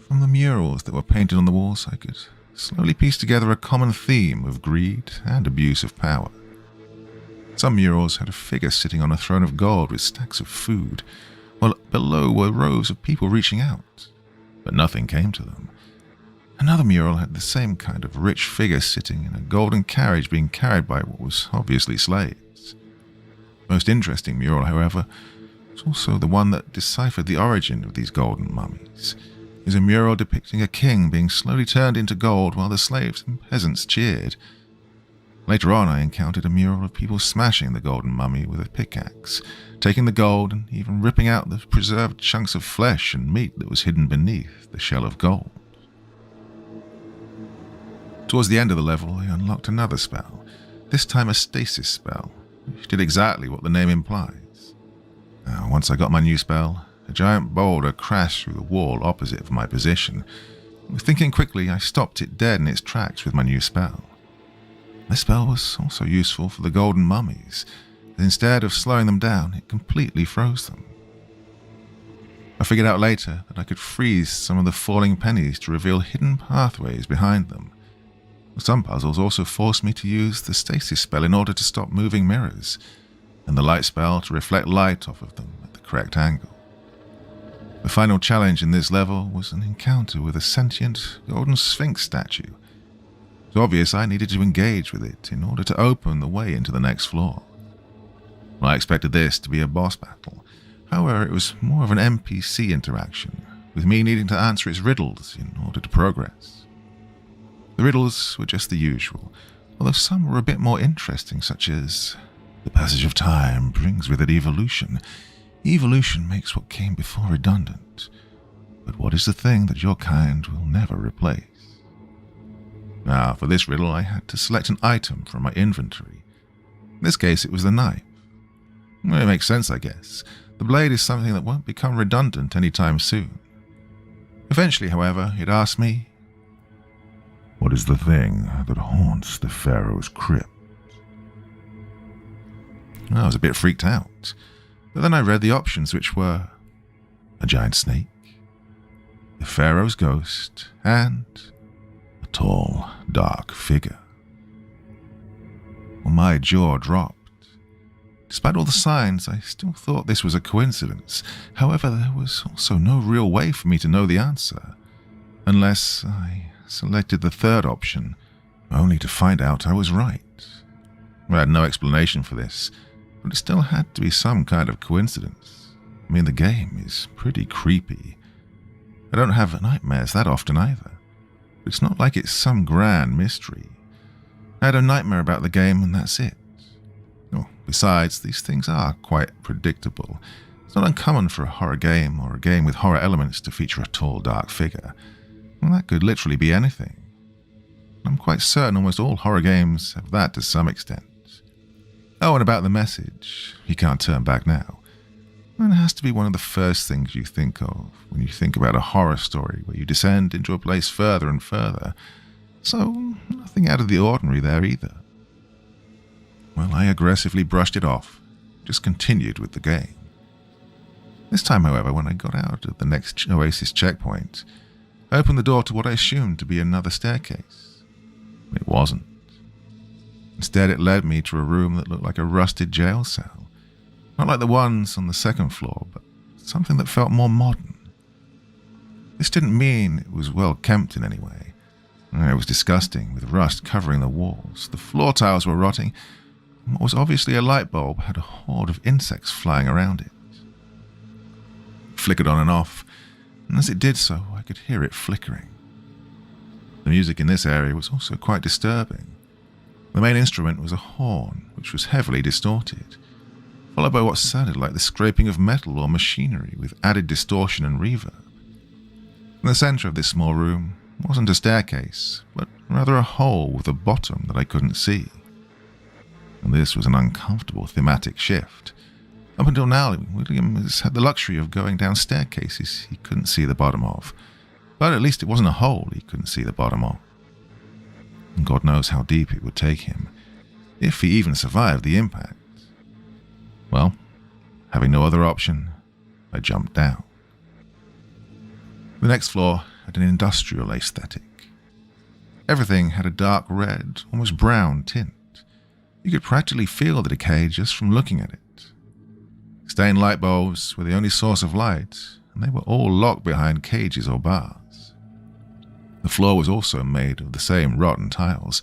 From the murals that were painted on the walls, I could slowly piece together a common theme of greed and abuse of power. Some murals had a figure sitting on a throne of gold with stacks of food, while below were rows of people reaching out, but nothing came to them. Another mural had the same kind of rich figure sitting in a golden carriage being carried by what was obviously slaves. The most interesting mural, however, was also the one that deciphered the origin of these golden mummies. It is a mural depicting a king being slowly turned into gold while the slaves and peasants cheered. Later on, I encountered a mural of people smashing the golden mummy with a pickaxe, taking the gold and even ripping out the preserved chunks of flesh and meat that was hidden beneath the shell of gold. Towards the end of the level, I unlocked another spell, this time a stasis spell, which did exactly what the name implies. Once I got my new spell, a giant boulder crashed through the wall opposite of my position. Thinking quickly, I stopped it dead in its tracks with my new spell. This spell was also useful for the golden mummies, as instead of slowing them down, it completely froze them. I figured out later that I could freeze some of the falling pennies to reveal hidden pathways behind them. Some puzzles also forced me to use the stasis spell in order to stop moving mirrors, and the light spell to reflect light off of them at the correct angle. The final challenge in this level was an encounter with a sentient golden sphinx statue. It was obvious I needed to engage with it in order to open the way into the next floor. I expected this to be a boss battle. However, it was more of an NPC interaction, with me needing to answer its riddles in order to progress. The riddles were just the usual, although some were a bit more interesting, such as, the passage of time brings with it evolution. Evolution makes what came before redundant, but what is the thing that your kind will never replace? Now, for this riddle, I had to select an item from my inventory. In this case, it was the knife. Well, it makes sense, I guess. The blade is something that won't become redundant anytime soon. Eventually, however, it asked me, "What is the thing that haunts the Pharaoh's crypt?" I was a bit freaked out, but then I read the options, which were a giant snake, the Pharaoh's ghost, and a tall, dark figure. Well, my jaw dropped. Despite all the signs, I still thought this was a coincidence. However, there was also no real way for me to know the answer, unless I selected the third option, only to find out I was right. I had no explanation for this, but it still had to be some kind of coincidence. I mean, the game is pretty creepy. I don't have nightmares that often either. It's not like it's some grand mystery. I had a nightmare about the game and that's it. Besides, these things are quite predictable. It's not uncommon for a horror game or a game with horror elements to feature a tall, dark figure. Well, that could literally be anything. I'm quite certain almost all horror games have that to some extent. Oh, and about the message, you can't turn back now. And it has to be one of the first things you think of when you think about a horror story where you descend into a place further and further. So, nothing out of the ordinary there either. Well, I aggressively brushed it off, just continued with the game. This time, however, when I got out at the next Oasis checkpoint, I opened the door to what I assumed to be another staircase. It wasn't. Instead, it led me to a room that looked like a rusted jail cell. Not like the ones on the second floor, but something that felt more modern. This didn't mean it was well kept in any way. It was disgusting, with rust covering the walls. The floor tiles were rotting. What was obviously a light bulb had a horde of insects flying around it. It flickered on and off, and as it did so, I could hear it flickering. The music in this area was also quite disturbing. The main instrument was a horn, which was heavily distorted, followed by what sounded like the scraping of metal or machinery with added distortion and reverb. In the center of this small room wasn't a staircase, but rather a hole with a bottom that I couldn't see. And this was an uncomfortable thematic shift. Up until now, William has had the luxury of going down staircases he couldn't see the bottom of. But at least it wasn't a hole he couldn't see the bottom of. And God knows how deep it would take him, if he even survived the impact. Well, having no other option, I jumped down. The next floor had an industrial aesthetic. Everything had a dark red, almost brown tint. You could practically feel the decay just from looking at it. Stained light bulbs were the only source of light, and they were all locked behind cages or bars. The floor was also made of the same rotten tiles,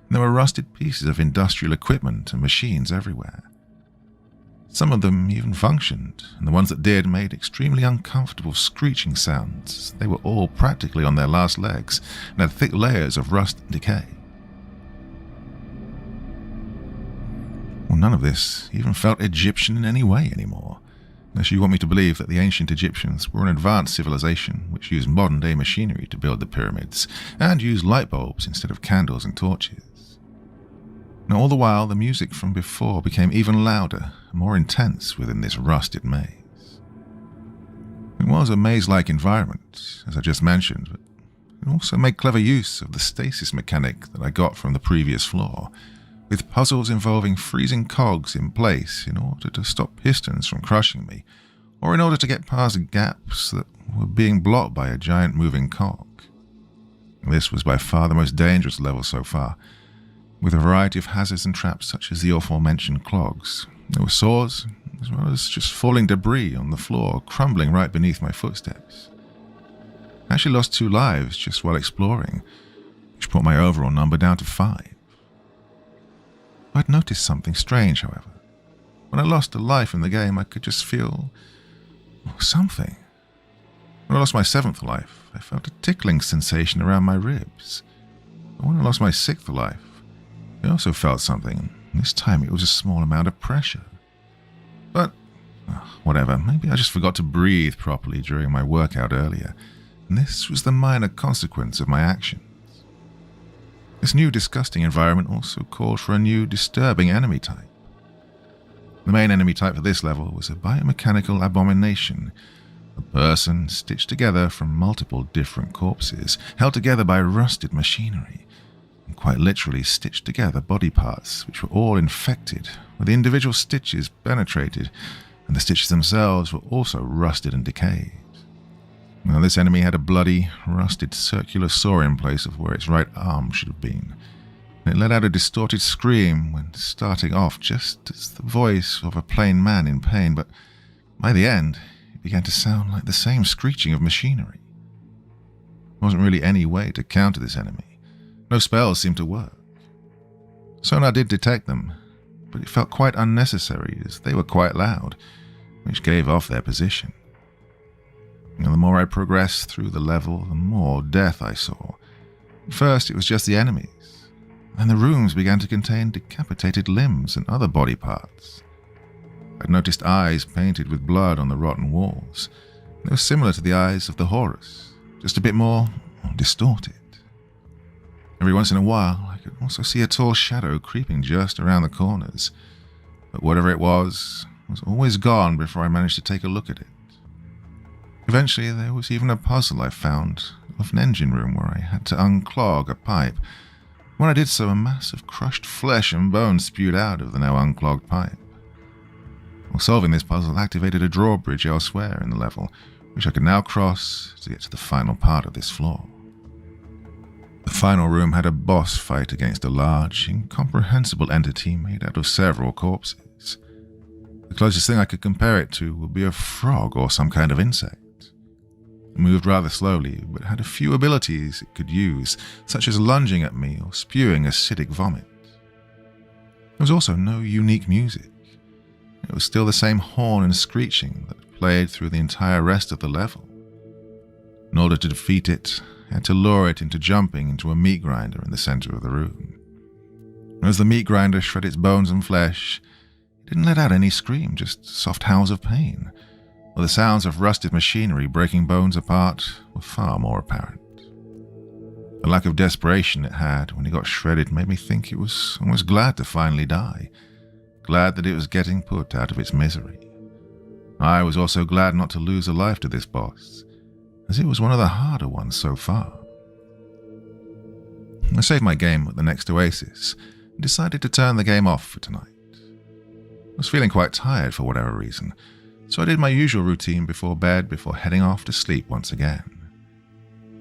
and there were rusted pieces of industrial equipment and machines everywhere. Some of them even functioned, and the ones that did made extremely uncomfortable screeching sounds. They were all practically on their last legs, and had thick layers of rust and decay. Well, none of this even felt Egyptian in any way anymore, unless you want me to believe that the ancient Egyptians were an advanced civilization which used modern-day machinery to build the pyramids, and used light bulbs instead of candles and torches. Now, all the while, the music from before became even louder and more intense within this rusted maze. It was a maze-like environment, as I just mentioned, but it also made clever use of the stasis mechanic that I got from the previous floor, with puzzles involving freezing cogs in place in order to stop pistons from crushing me, or in order to get past gaps that were being blocked by a giant moving cog. This was by far the most dangerous level so far, with a variety of hazards and traps such as the aforementioned clogs. There were saws, as well as just falling debris on the floor, crumbling right beneath my footsteps. I actually lost 2 lives just while exploring, which brought my overall number down to 5. I'd noticed something strange, however. When I lost a life in the game, I could just feel something. When I lost my 7th life, I felt a tickling sensation around my ribs. But when I lost my 6th life, I also felt something, and this time it was a small amount of pressure. But whatever, maybe I just forgot to breathe properly during my workout earlier, and this was the minor consequence of my actions. This new disgusting environment also called for a new disturbing enemy type. The main enemy type for this level was a biomechanical abomination, a person stitched together from multiple different corpses, held together by rusted machinery, and quite literally stitched together body parts which were all infected, with the individual stitches penetrated, and the stitches themselves were also rusted and decayed. Now, this enemy had a bloody, rusted circular saw in place of where its right arm should have been, and it let out a distorted scream when starting off just as the voice of a plain man in pain, but by the end, it began to sound like the same screeching of machinery. There wasn't really any way to counter this enemy. No spells seemed to work. Sonar did detect them, but it felt quite unnecessary as they were quite loud, which gave off their position. And the more I progressed through the level, the more death I saw. First, it was just the enemies. Then the rooms began to contain decapitated limbs and other body parts. I'd noticed eyes painted with blood on the rotten walls. They were similar to the eyes of the Horus, just a bit more distorted. Every once in a while, I could also see a tall shadow creeping just around the corners, but whatever it was always gone before I managed to take a look at it. Eventually, there was even a puzzle I found of an engine room where I had to unclog a pipe. When I did so, a mass of crushed flesh and bone spewed out of the now unclogged pipe. Well, solving this puzzle activated a drawbridge elsewhere in the level, which I could now cross to get to the final part of this floor. The final room had a boss fight against a large, incomprehensible entity made out of several corpses. The closest thing I could compare it to would be a frog or some kind of insect. It moved rather slowly, but had a few abilities it could use, such as lunging at me or spewing acidic vomit. There was also no unique music. It was still the same horn and screeching that played through the entire rest of the level. In order to defeat it, I had to lure it into jumping into a meat grinder in the center of the room. As the meat grinder shred its bones and flesh, it didn't let out any scream, just soft howls of pain, while the sounds of rusted machinery breaking bones apart were far more apparent. The lack of desperation it had when it got shredded made me think it was almost glad to finally die, glad that it was getting put out of its misery. I was also glad not to lose a life to this boss, as it was one of the harder ones so far. I saved my game at the next oasis and decided to turn the game off for tonight. I was feeling quite tired for whatever reason, so I did my usual routine before bed before heading off to sleep once again.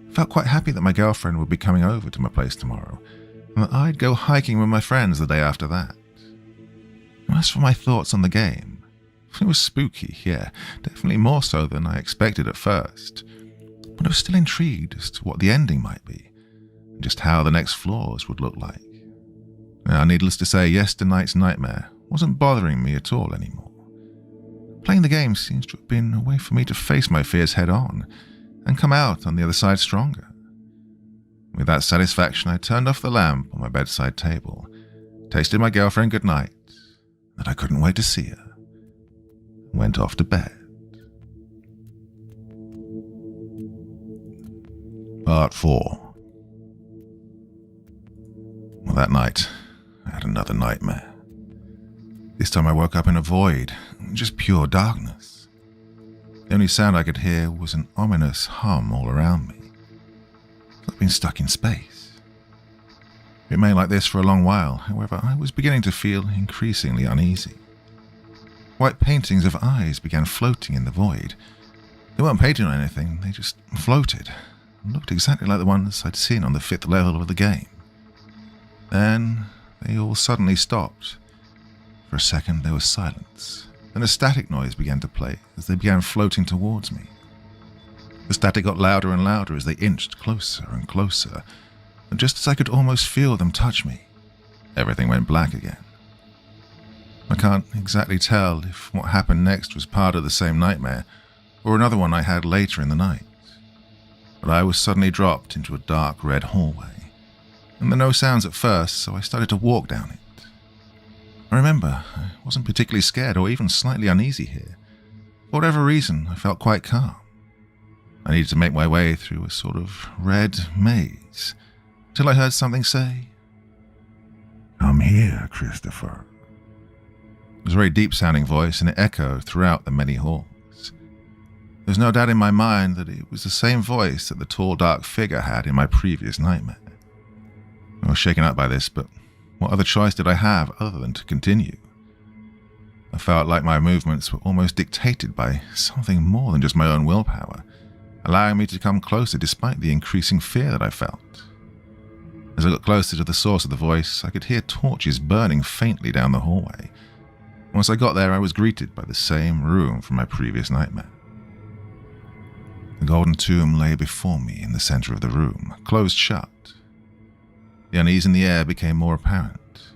I felt quite happy that my girlfriend would be coming over to my place tomorrow, and that I'd go hiking with my friends the day after that. As for my thoughts on the game, it was spooky, yeah, definitely more so than I expected at first, but I was still intrigued as to what the ending might be, and just how the next floors would look like. Now, needless to say, yesternight's nightmare wasn't bothering me at all anymore. Playing the game seems to have been a way for me to face my fears head-on and come out on the other side stronger. With that satisfaction, I turned off the lamp on my bedside table, tasted my girlfriend goodnight, that I couldn't wait to see her, and went off to bed. Part 4. Well, that night, I had another nightmare. This time I woke up in a void, just pure darkness. The only sound I could hear was an ominous hum all around me. I'd been stuck in space. It remained like this for a long while, however, I was beginning to feel increasingly uneasy. White paintings of eyes began floating in the void. They weren't painted on anything, they just floated, and looked exactly like the ones I'd seen on the 5th level of the game. Then they all suddenly stopped. For a second there was silence, then a static noise began to play as they began floating towards me. The static got louder and louder as they inched closer and closer, and just as I could almost feel them touch me, everything went black again. I can't exactly tell if what happened next was part of the same nightmare or another one I had later in the night, but I was suddenly dropped into a dark red hallway, and there were no sounds at first, so I started to walk down it. I remember I wasn't particularly scared or even slightly uneasy here. For whatever reason, I felt quite calm. I needed to make my way through a sort of red maze, till I heard something say, "Come here, Christopher." It was a very deep-sounding voice, and it echoed throughout the many halls. There's no doubt in my mind that it was the same voice that the tall, dark figure had in my previous nightmare. I was shaken up by this, but what other choice did I have other than to continue? I felt like my movements were almost dictated by something more than just my own willpower, allowing me to come closer despite the increasing fear that I felt. As I got closer to the source of the voice, I could hear torches burning faintly down the hallway. Once I got there, I was greeted by the same room from my previous nightmare. The golden tomb lay before me in the center of the room, closed shut. The unease in the air became more apparent,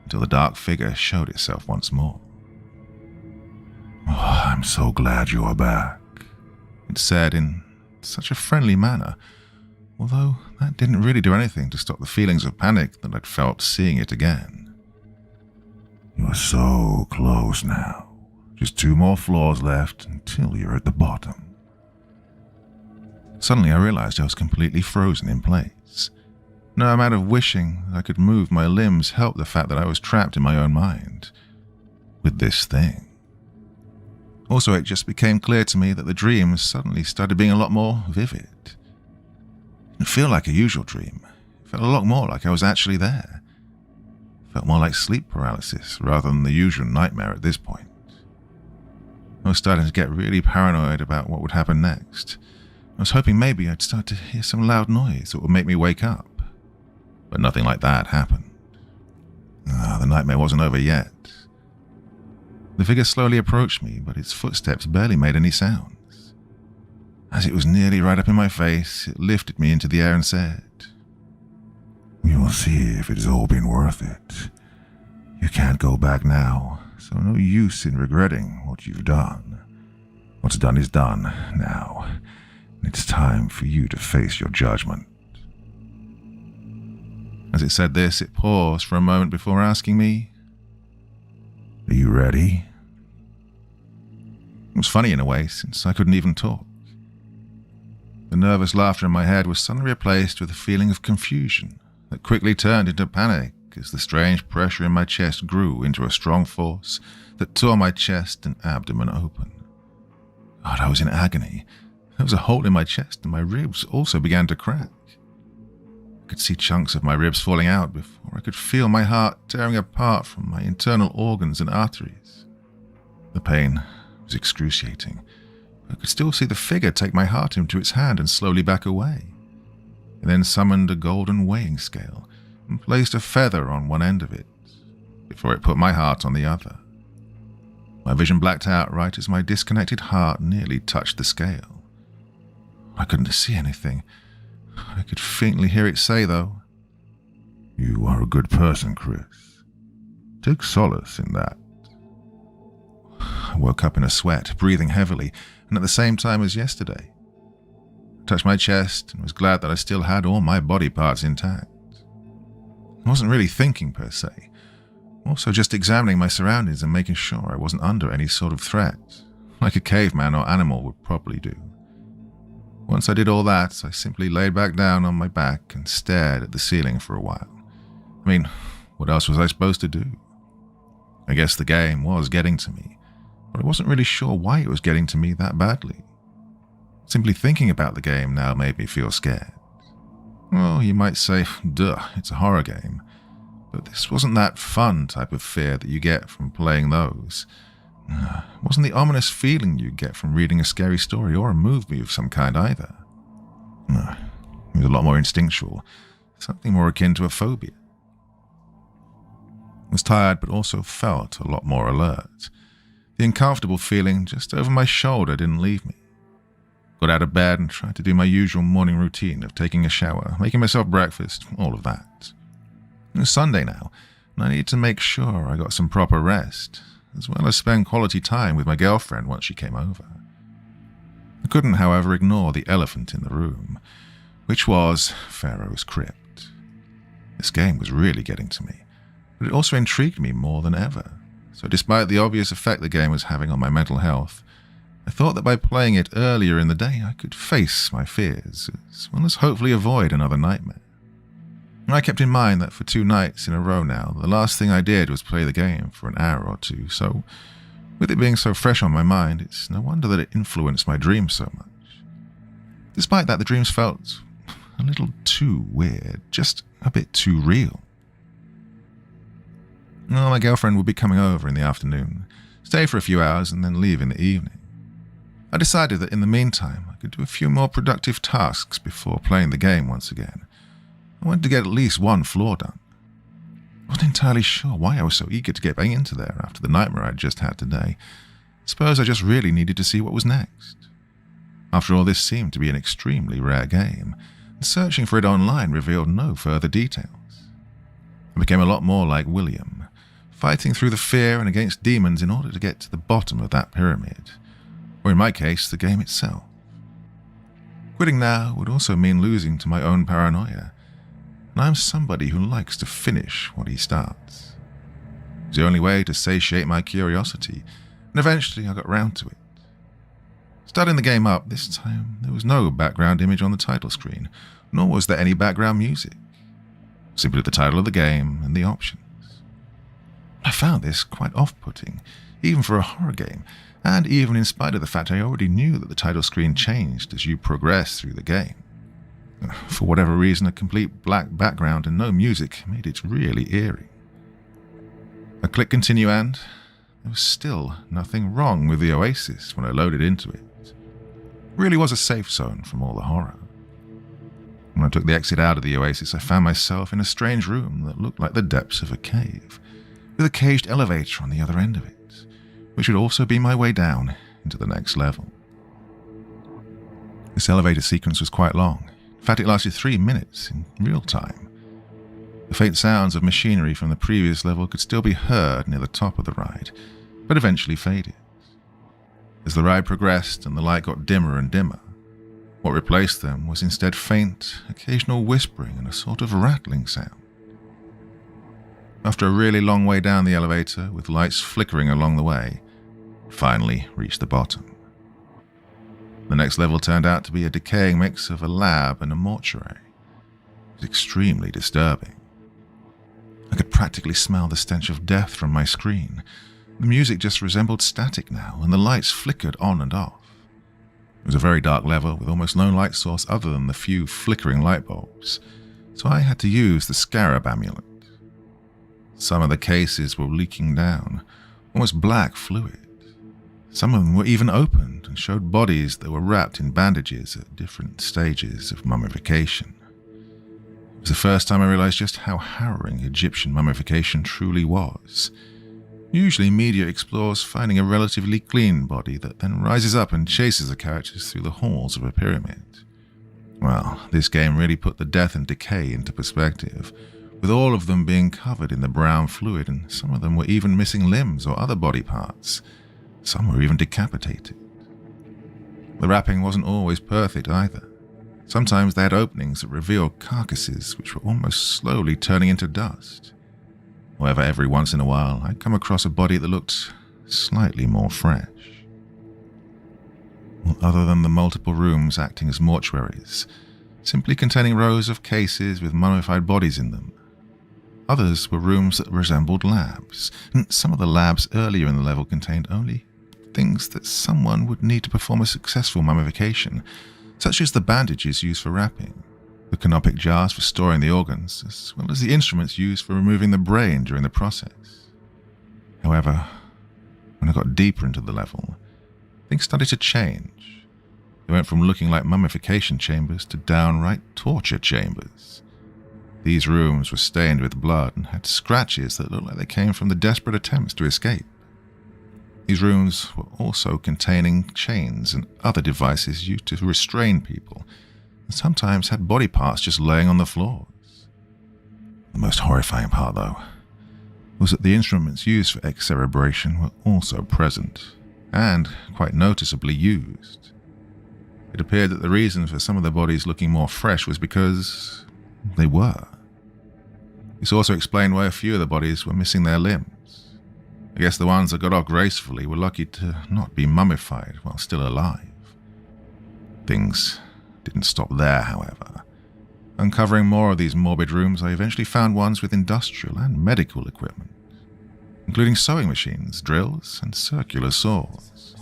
until the dark figure showed itself once more. "Oh, I'm so glad you are back," it said in such a friendly manner, although that didn't really do anything to stop the feelings of panic that I'd felt seeing it again. "You're so close now. Just 2 more floors left until you're at the bottom." Suddenly I realized I was completely frozen in place. No amount of wishing that I could move my limbs helped the fact that I was trapped in my own mind with this thing. Also, it just became clear to me that the dreams suddenly started being a lot more vivid. It didn't feel like a usual dream. It felt a lot more like I was actually there. It felt more like sleep paralysis rather than the usual nightmare at this point. I was starting to get really paranoid about what would happen next. I was hoping maybe I'd start to hear some loud noise that would make me wake up. But nothing like that happened. The nightmare wasn't over yet. The figure slowly approached me, but its footsteps barely made any sounds. As it was nearly right up in my face, it lifted me into the air and said, "You'll see if it's all been worth it. You can't go back now, so no use in regretting what you've done. What's done is done now. It's time for you to face your judgment." As it said this, it paused for a moment before asking me, "Are you ready?" It was funny in a way, since I couldn't even talk. The nervous laughter in my head was suddenly replaced with a feeling of confusion that quickly turned into panic as the strange pressure in my chest grew into a strong force that tore my chest and abdomen open. God, I was in agony. There was a hole in my chest and my ribs also began to crack. I could see chunks of my ribs falling out before I could feel my heart tearing apart from my internal organs and arteries. The pain was excruciating. I could still see the figure take my heart into its hand and slowly back away. It then summoned a golden weighing scale and placed a feather on one end of it, before it put my heart on the other. My vision blacked out right as my disconnected heart nearly touched the scale. I couldn't see anything. I could faintly hear it say, though, "You are a good person, Chris. Take solace in that." I woke up in a sweat, breathing heavily, and at the same time as yesterday. I touched my chest and was glad that I still had all my body parts intact. I wasn't really thinking per se, also just examining my surroundings and making sure I wasn't under any sort of threat, like a caveman or animal would probably do. Once I did all that, I simply laid back down on my back and stared at the ceiling for a while. I mean, what else was I supposed to do? I guess the game was getting to me, but I wasn't really sure why it was getting to me that badly. Simply thinking about the game now made me feel scared. Well, you might say, duh, it's a horror game, but this wasn't that fun type of fear that you get from playing those. It wasn't the ominous feeling you get from reading a scary story or a movie of some kind either. It was a lot more instinctual, something more akin to a phobia. I was tired but also felt a lot more alert. The uncomfortable feeling just over my shoulder didn't leave me. Got out of bed and tried to do my usual morning routine of taking a shower, making myself breakfast, all of that. It was Sunday now, and I needed to make sure I got some proper rest, as well as spend quality time with my girlfriend once she came over. I couldn't, however, ignore the elephant in the room, which was Pharaoh's Crypt. This game was really getting to me, but it also intrigued me more than ever. So despite the obvious effect the game was having on my mental health, I thought that by playing it earlier in the day, I could face my fears, as well as hopefully avoid another nightmare. I kept in mind that for 2 nights in a row now, the last thing I did was play the game for an hour or two, so with it being so fresh on my mind, it's no wonder that it influenced my dreams so much. Despite that, the dreams felt a little too weird, just a bit too real. Well, my girlfriend would be coming over in the afternoon, stay for a few hours, and then leave in the evening. I decided that in the meantime, I could do a few more productive tasks before playing the game once again. I wanted to get at least one floor done. I wasn't entirely sure why I was so eager to get back into there after the nightmare I'd just had today. Suppose I just really needed to see what was next. After all, this seemed to be an extremely rare game, and searching for it online revealed no further details. I became a lot more like William, fighting through the fear and against demons in order to get to the bottom of that pyramid, or in my case, the game itself. Quitting now would also mean losing to my own paranoia, and I'm somebody who likes to finish what he starts. It was the only way to satiate my curiosity, and eventually I got round to it. Starting the game up, this time there was no background image on the title screen, nor was there any background music. Simply the title of the game and the options. I found this quite off-putting, even for a horror game, and even in spite of the fact I already knew that the title screen changed as you progress through the game. For whatever reason, a complete black background and no music made it really eerie. I clicked continue and there was still nothing wrong with the oasis when I loaded into it. It really was a safe zone from all the horror. When I took the exit out of the oasis, I found myself in a strange room that looked like the depths of a cave, with a caged elevator on the other end of it, which would also be my way down into the next level. This elevator sequence was quite long. In fact, it lasted 3 minutes in real time. The faint sounds of machinery from the previous level could still be heard near the top of the ride, but eventually faded. As the ride progressed and the light got dimmer and dimmer, what replaced them was instead faint, occasional whispering and a sort of rattling sound. After a really long way down the elevator, with lights flickering along the way, it finally reached the bottom. The next level turned out to be a decaying mix of a lab and a mortuary. It was extremely disturbing. I could practically smell the stench of death from my screen. The music just resembled static now, and the lights flickered on and off. It was a very dark level with almost no light source other than the few flickering light bulbs, so I had to use the scarab amulet. Some of the cases were leaking down, almost black fluid. Some of them were even opened and showed bodies that were wrapped in bandages at different stages of mummification. It was the first time I realized just how harrowing Egyptian mummification truly was. Usually media explores finding a relatively clean body that then rises up and chases the characters through the halls of a pyramid. Well, this game really put the death and decay into perspective, with all of them being covered in the brown fluid, and some of them were even missing limbs or other body parts. Some were even decapitated. The wrapping wasn't always perfect either. Sometimes they had openings that revealed carcasses which were almost slowly turning into dust. However, every once in a while, I'd come across a body that looked slightly more fresh. Well, other than the multiple rooms acting as mortuaries, simply containing rows of cases with mummified bodies in them, others were rooms that resembled labs, and some of the labs earlier in the level contained only things that someone would need to perform a successful mummification, such as the bandages used for wrapping, the canopic jars for storing the organs, as well as the instruments used for removing the brain during the process. However, when I got deeper into the level, things started to change. They went from looking like mummification chambers to downright torture chambers. These rooms were stained with blood and had scratches that looked like they came from the desperate attempts to escape. These rooms were also containing chains and other devices used to restrain people, and sometimes had body parts just laying on the floors. The most horrifying part, though, was that the instruments used for excerebration were also present, and quite noticeably used. It appeared that the reason for some of the bodies looking more fresh was because they were. This also explained why a few of the bodies were missing their limbs. I guess the ones that got off gracefully were lucky to not be mummified while still alive. Things didn't stop there, however. Uncovering more of these morbid rooms, I eventually found ones with industrial and medical equipment, including sewing machines, drills, and circular saws.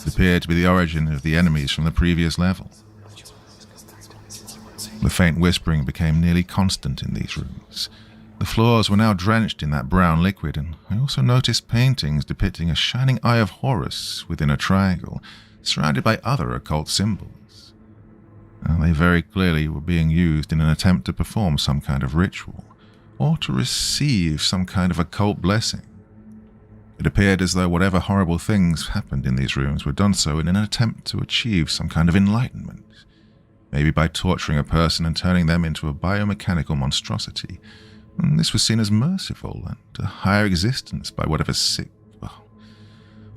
It appeared to be the origin of the enemies from the previous level. The faint whispering became nearly constant in these rooms. The floors were now drenched in that brown liquid, and I also noticed paintings depicting a shining eye of Horus within a triangle, surrounded by other occult symbols. They very clearly were being used in an attempt to perform some kind of ritual, or to receive some kind of occult blessing. It appeared as though whatever horrible things happened in these rooms were done so in an attempt to achieve some kind of enlightenment, maybe by torturing a person and turning them into a biomechanical monstrosity. And this was seen as merciful and a higher existence by whatever sick... Well,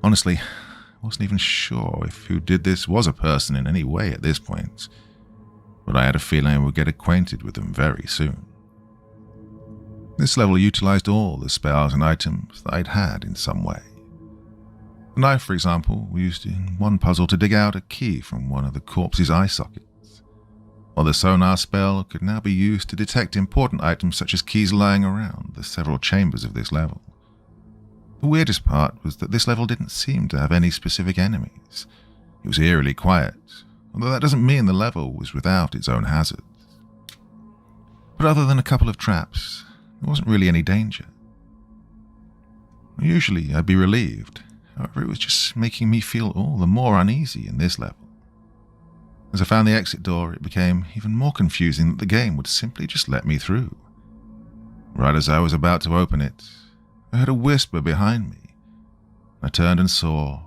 honestly, I wasn't even sure if who did this was a person in any way at this point, but I had a feeling I would get acquainted with them very soon. This level utilized all the spells and items that I'd had in some way. The knife, for example, was used in one puzzle to dig out a key from one of the corpse's eye sockets, while the sonar spell could now be used to detect important items such as keys lying around the several chambers of this level. The weirdest part was that this level didn't seem to have any specific enemies. It was eerily quiet, although that doesn't mean the level was without its own hazards. But other than a couple of traps, there wasn't really any danger. Usually I'd be relieved, however it was just making me feel all the more uneasy in this level. As I found the exit door, it became even more confusing that the game would simply just let me through. Right as I was about to open it, I heard a whisper behind me. I turned and saw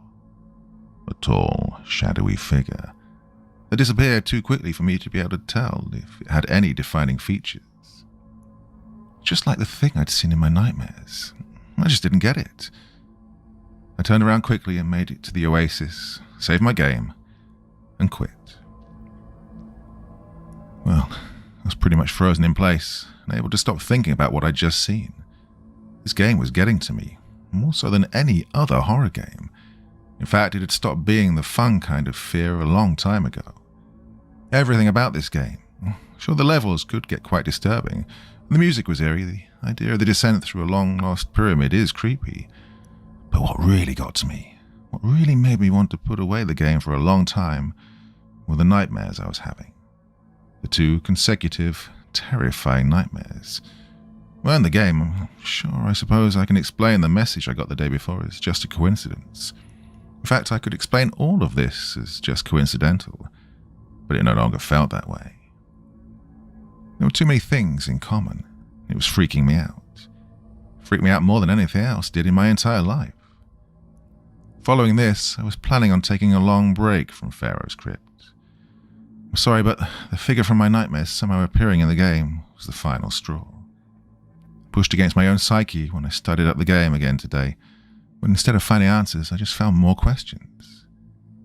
a tall, shadowy figure that disappeared too quickly for me to be able to tell if it had any defining features. Just like the thing I'd seen in my nightmares. I just didn't get it. I turned around quickly and made it to the oasis, saved my game, and quit. Well, I was pretty much frozen in place, unable to stop thinking about what I'd just seen. This game was getting to me, more so than any other horror game. In fact, it had stopped being the fun kind of fear a long time ago. Everything about this game, sure the levels could get quite disturbing. The music was eerie, the idea of the descent through a long-lost pyramid is creepy. But what really got to me, what really made me want to put away the game for a long time, were the nightmares I was having. The 2 consecutive, terrifying nightmares. Well, in the game, I'm sure I suppose I can explain the message I got the day before as just a coincidence. In fact, I could explain all of this as just coincidental, but it no longer felt that way. There were too many things in common. It was freaking me out. It freaked me out more than anything else did in my entire life. Following this, I was planning on taking a long break from Pharaoh's Crypt. I'm sorry, but the figure from my nightmares somehow appearing in the game was the final straw. Pushed against my own psyche when I started up the game again today, when instead of finding answers, I just found more questions.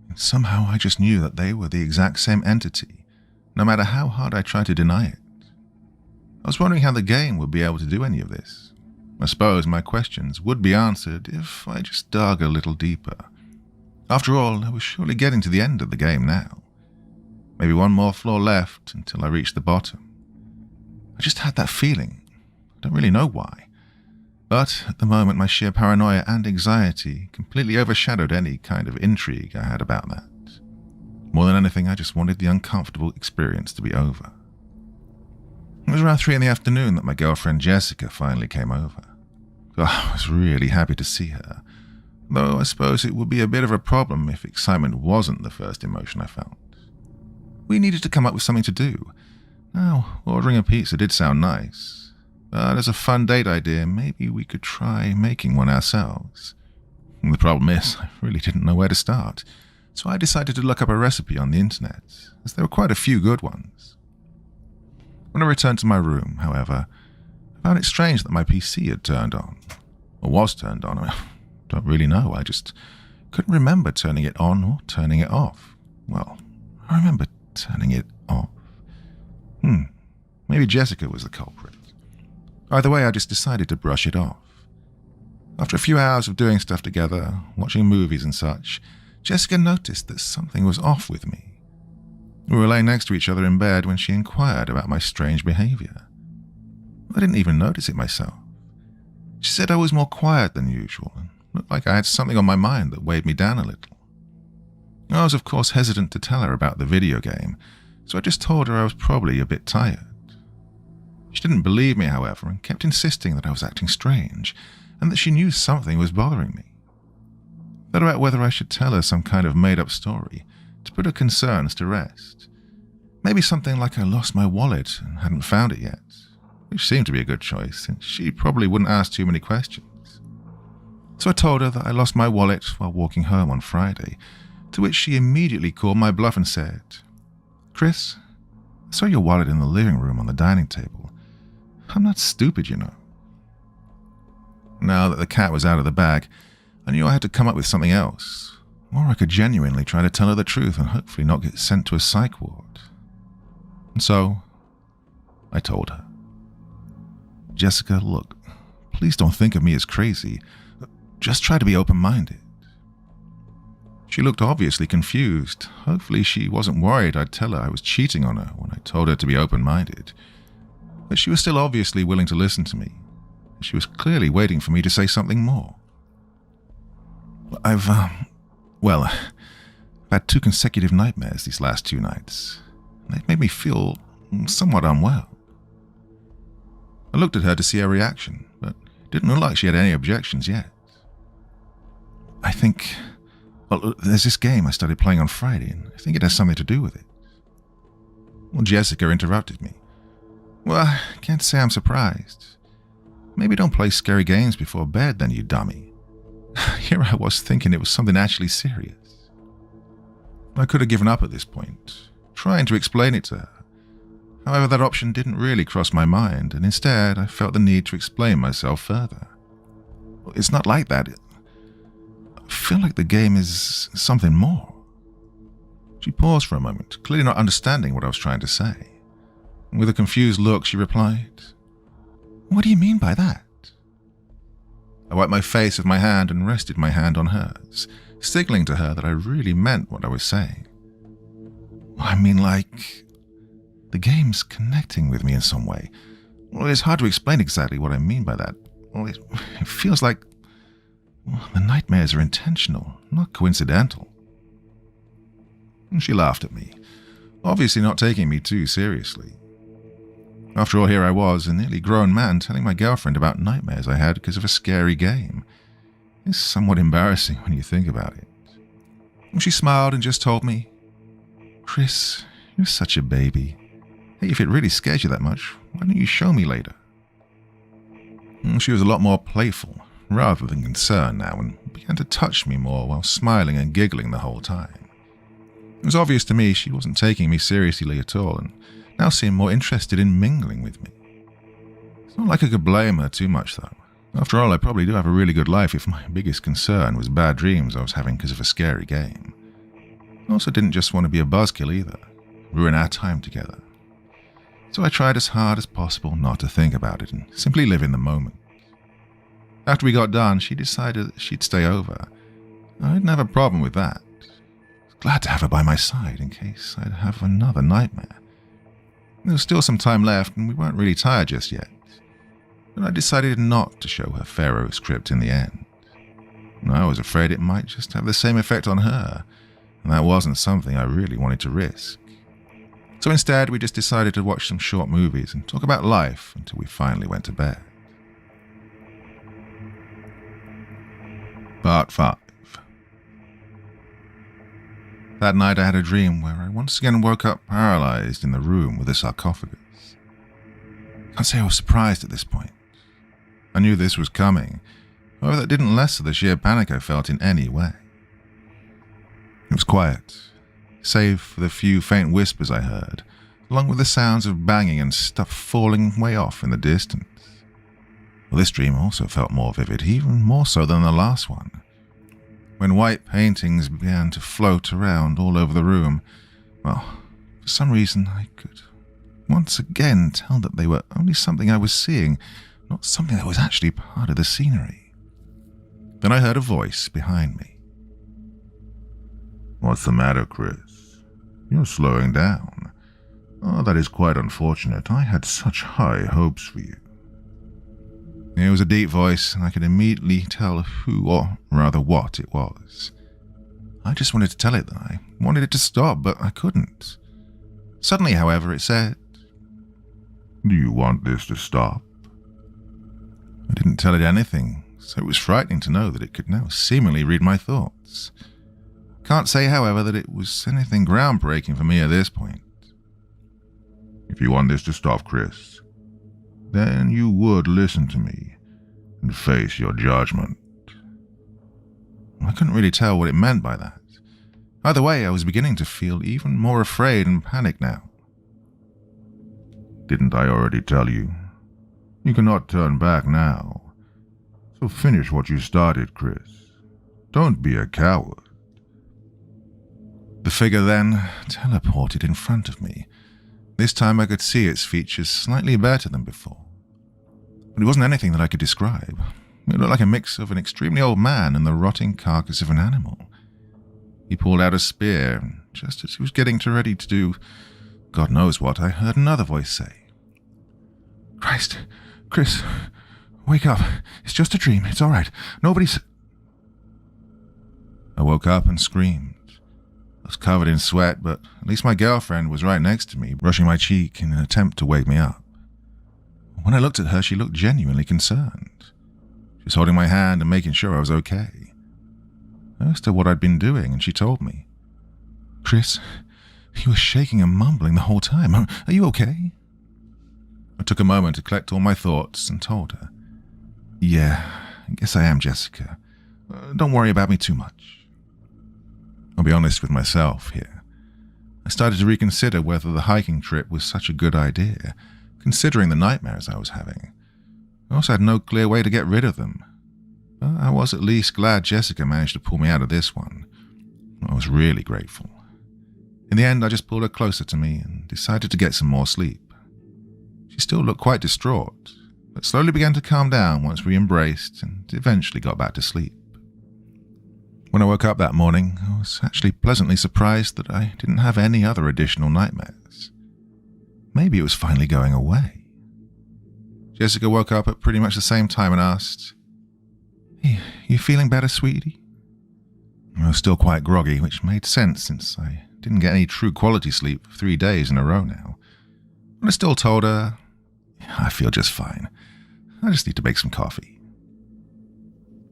And somehow I just knew that they were the exact same entity, no matter how hard I tried to deny it. I was wondering how the game would be able to do any of this. I suppose my questions would be answered if I just dug a little deeper. After all, I was surely getting to the end of the game now. Maybe one more floor left until I reached the bottom. I just had that feeling. I don't really know why. But at the moment, my sheer paranoia and anxiety completely overshadowed any kind of intrigue I had about that. More than anything, I just wanted the uncomfortable experience to be over. It was around 3 in the afternoon that my girlfriend Jessica finally came over. I was really happy to see her, though I suppose it would be a bit of a problem if excitement wasn't the first emotion I felt. We needed to come up with something to do. Now, ordering a pizza did sound nice, but as a fun date idea, maybe we could try making one ourselves. The problem is, I really didn't know where to start, so I decided to look up a recipe on the internet, as there were quite a few good ones. When I returned to my room, however, I found it strange that my PC had turned on, or was turned on. I don't really know, I just couldn't remember turning it on or turning it off. Well, I remember turning it off. Maybe Jessica was the culprit. Either way, I just decided to brush it off. After a few hours of doing stuff together, watching movies and such, Jessica noticed that something was off with me. We were laying next to each other in bed when she inquired about my strange behavior. I didn't even notice it myself. She said I was more quiet than usual and looked like I had something on my mind that weighed me down a little. I was of course hesitant to tell her about the video game, so I just told her I was probably a bit tired. She didn't believe me, however, and kept insisting that I was acting strange and that she knew something was bothering me. I thought about whether I should tell her some kind of made-up story to put her concerns to rest. Maybe something like I lost my wallet and hadn't found it yet, which seemed to be a good choice, since she probably wouldn't ask too many questions. So I told her that I lost my wallet while walking home on Friday, to which she immediately called my bluff and said, "Chris, I saw your wallet in the living room on the dining table. I'm not stupid, you know." Now that the cat was out of the bag, I knew I had to come up with something else, or I could genuinely try to tell her the truth and hopefully not get sent to a psych ward. And so, I told her. "Jessica, look, please don't think of me as crazy. Just try to be open-minded." She looked obviously confused. Hopefully she wasn't worried I'd tell her I was cheating on her when I told her to be open-minded. But she was still obviously willing to listen to me. She was clearly waiting for me to say something more. I've had 2 consecutive nightmares these last 2 nights. They've made me feel somewhat unwell. I looked at her to see her reaction, but it didn't look like she had any objections yet. I think, there's this game I started playing on Friday, and I think it has something to do with it. Well, Jessica interrupted me. "Well, I can't say I'm surprised. Maybe don't play scary games before bed then, you dummy." Here I was thinking it was something actually serious. I could have given up at this point, trying to explain it to her. However, that option didn't really cross my mind, and instead I felt the need to explain myself further. It's not like that. I feel like the game is something more. She paused for a moment, clearly not understanding what I was trying to say. And with a confused look, she replied, "What do you mean by that?" I wiped my face with my hand and rested my hand on hers, signaling to her that I really meant what I was saying. I mean, like, the game's connecting with me in some way. Well, it's hard to explain exactly what I mean by that. Well, it feels like the nightmares are intentional, not coincidental. And she laughed at me, obviously not taking me too seriously. After all, here I was, a nearly grown man, telling my girlfriend about nightmares I had because of a scary game. It's somewhat embarrassing when you think about it. And she smiled and just told me, "Chris, you're such a baby. Hey, if it really scares you that much, why don't you show me later?" And she was a lot more playful, rather than concerned now, and began to touch me more while smiling and giggling the whole time. It was obvious to me she wasn't taking me seriously at all, and now seemed more interested in mingling with me. It's not like I could blame her too much, though. After all, I probably do have a really good life if my biggest concern was bad dreams I was having because of a scary game. I also didn't just want to be a buzzkill either, ruin our time together. So I tried as hard as possible not to think about it and simply live in the moment. After we got done, she decided that she'd stay over. I didn't have a problem with that. I was glad to have her by my side in case I'd have another nightmare. There was still some time left, and we weren't really tired just yet. But I decided not to show her Pharaoh's Crypt in the end. I was afraid it might just have the same effect on her, and that wasn't something I really wanted to risk. So instead, we just decided to watch some short movies and talk about life until we finally went to bed. Part 5. That night I had a dream where I once again woke up paralyzed in the room with the sarcophagus. I can't say I was surprised at this point. I knew this was coming, however that didn't lessen the sheer panic I felt in any way. It was quiet, save for the few faint whispers I heard, along with the sounds of banging and stuff falling way off in the distance. Well, this dream also felt more vivid, even more so than the last one. When white paintings began to float around all over the room, well, for some reason I could once again tell that they were only something I was seeing, not something that was actually part of the scenery. Then I heard a voice behind me. "What's the matter, Chris? You're slowing down. Oh, that is quite unfortunate. I had such high hopes for you." It was a deep voice, and I could immediately tell who, or rather what, it was. I just wanted to tell it that I wanted it to stop, but I couldn't. Suddenly, however, it said, "Do you want this to stop?" I didn't tell it anything, so it was frightening to know that it could now seemingly read my thoughts. Can't say, however, that it was anything groundbreaking for me at this point. "If you want this to stop, Chris, then you would listen to me and face your judgment." I couldn't really tell what it meant by that. Either way, I was beginning to feel even more afraid and panicked now. "Didn't I already tell you? You cannot turn back now. So finish what you started, Chris. Don't be a coward." The figure then teleported in front of me. This time I could see its features slightly better than before. But it wasn't anything that I could describe. It looked like a mix of an extremely old man and the rotting carcass of an animal. He pulled out a spear, and just as he was getting ready to do God knows what, I heard another voice say, "Christ, Chris, wake up. It's just a dream. It's all right. Nobody's..." I woke up and screamed. I was covered in sweat, but at least my girlfriend was right next to me, brushing my cheek in an attempt to wake me up. When I looked at her, she looked genuinely concerned. She was holding my hand and making sure I was okay. I asked her what I'd been doing, and she told me. "Chris, you were shaking and mumbling the whole time. Are you okay?" I took a moment to collect all my thoughts and told her, "Yeah, I guess I am, Jessica. Don't worry about me too much." I'll be honest with myself here. I started to reconsider whether the hiking trip was such a good idea, considering the nightmares I was having. I also had no clear way to get rid of them. But I was at least glad Jessica managed to pull me out of this one. I was really grateful. In the end, I just pulled her closer to me and decided to get some more sleep. She still looked quite distraught, but slowly began to calm down once we embraced and eventually got back to sleep. When I woke up that morning, I was actually pleasantly surprised that I didn't have any other additional nightmares. Maybe it was finally going away. Jessica woke up at pretty much the same time and asked, "Hey, you feeling better, sweetie?" I was still quite groggy, which made sense since I didn't get any true quality sleep for 3 days in a row now. But I still told her, "I feel just fine. I just need to make some coffee."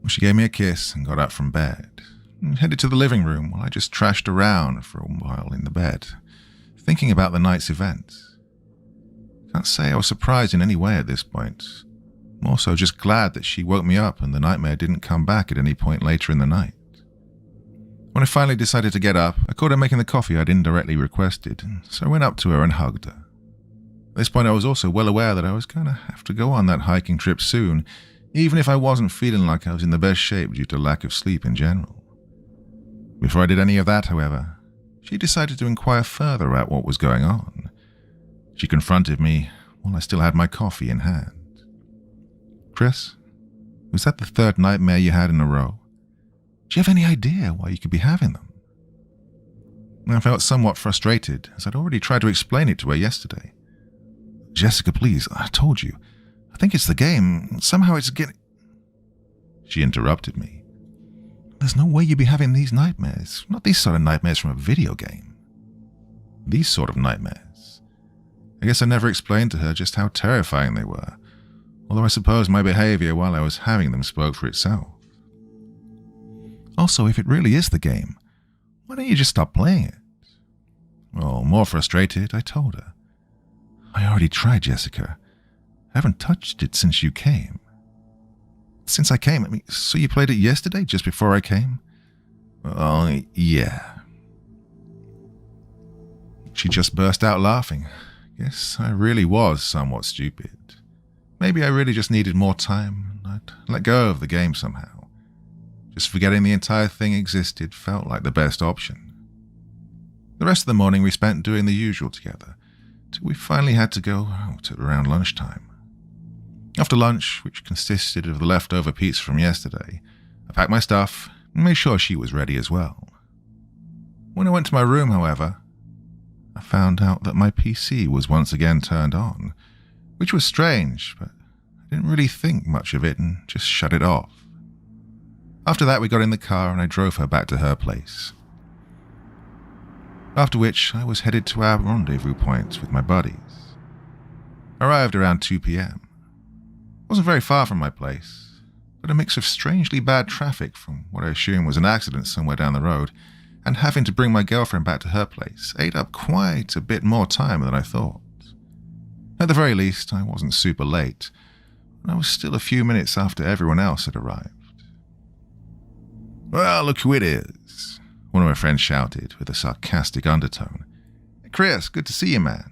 Well, she gave me a kiss and got up from bed and headed to the living room while I just trashed around for a while in the bed, thinking about the night's events. Can't say I was surprised in any way at this point. More so just glad that she woke me up and the nightmare didn't come back at any point later in the night. When I finally decided to get up, I caught her making the coffee I'd indirectly requested, so I went up to her and hugged her. At this point I was also well aware that I was going to have to go on that hiking trip soon, even if I wasn't feeling like I was in the best shape due to lack of sleep in general. Before I did any of that, however, she decided to inquire further about what was going on. She confronted me while I still had my coffee in hand. "Chris, was that the third nightmare you had in a row? Do you have any idea why you could be having them?" I felt somewhat frustrated, as I'd already tried to explain it to her yesterday. "Jessica, please, I told you. I think it's the game. Somehow it's getting..." She interrupted me. "There's no way you'd be having these nightmares. Not these sort of nightmares from a video game." These sort of nightmares. I guess I never explained to her just how terrifying they were, although I suppose my behavior while I was having them spoke for itself. "Also, if it really is the game, why don't you just stop playing it?" Well, more frustrated, I told her. "I already tried, Jessica. I haven't touched it since you came." "Since I came? I mean, so you played it yesterday, just before I came?" "Oh, yeah." She just burst out laughing. Guess I really was somewhat stupid. Maybe I really just needed more time, and I'd let go of the game somehow. Just forgetting the entire thing existed felt like the best option. The rest of the morning we spent doing the usual together, till we finally had to go out at around lunchtime. After lunch, which consisted of the leftover pizza from yesterday, I packed my stuff and made sure she was ready as well. When I went to my room, however, I found out that my PC was once again turned on, which was strange, but I didn't really think much of it and just shut it off. After that, we got in the car and I drove her back to her place. After which, I was headed to our rendezvous point with my buddies. I arrived around 2 p.m. It wasn't very far from my place, but a mix of strangely bad traffic from what I assume was an accident somewhere down the road, and having to bring my girlfriend back to her place ate up quite a bit more time than I thought. At the very least, I wasn't super late, and I was still a few minutes after everyone else had arrived. "Well, look who it is," one of my friends shouted with a sarcastic undertone. "Hey, Chris, good to see you, man."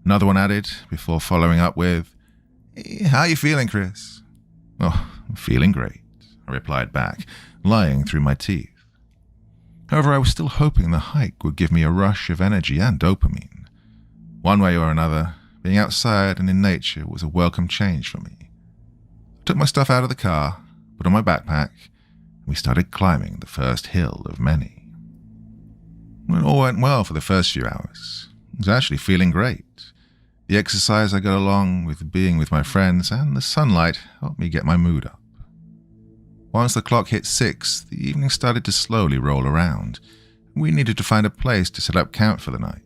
Another one added, before following up with, "Hey, how you feeling, Chris?" "Oh, I'm feeling great," I replied back, lying through my teeth. However, I was still hoping the hike would give me a rush of energy and dopamine. One way or another, being outside and in nature was a welcome change for me. I took my stuff out of the car, put on my backpack, and we started climbing the first hill of many. It all went well for the first few hours. I was actually feeling great. The exercise I got along with being with my friends and the sunlight helped me get my mood up. Once the clock hit 6, the evening started to slowly roll around. We needed to find a place to set up camp for the night.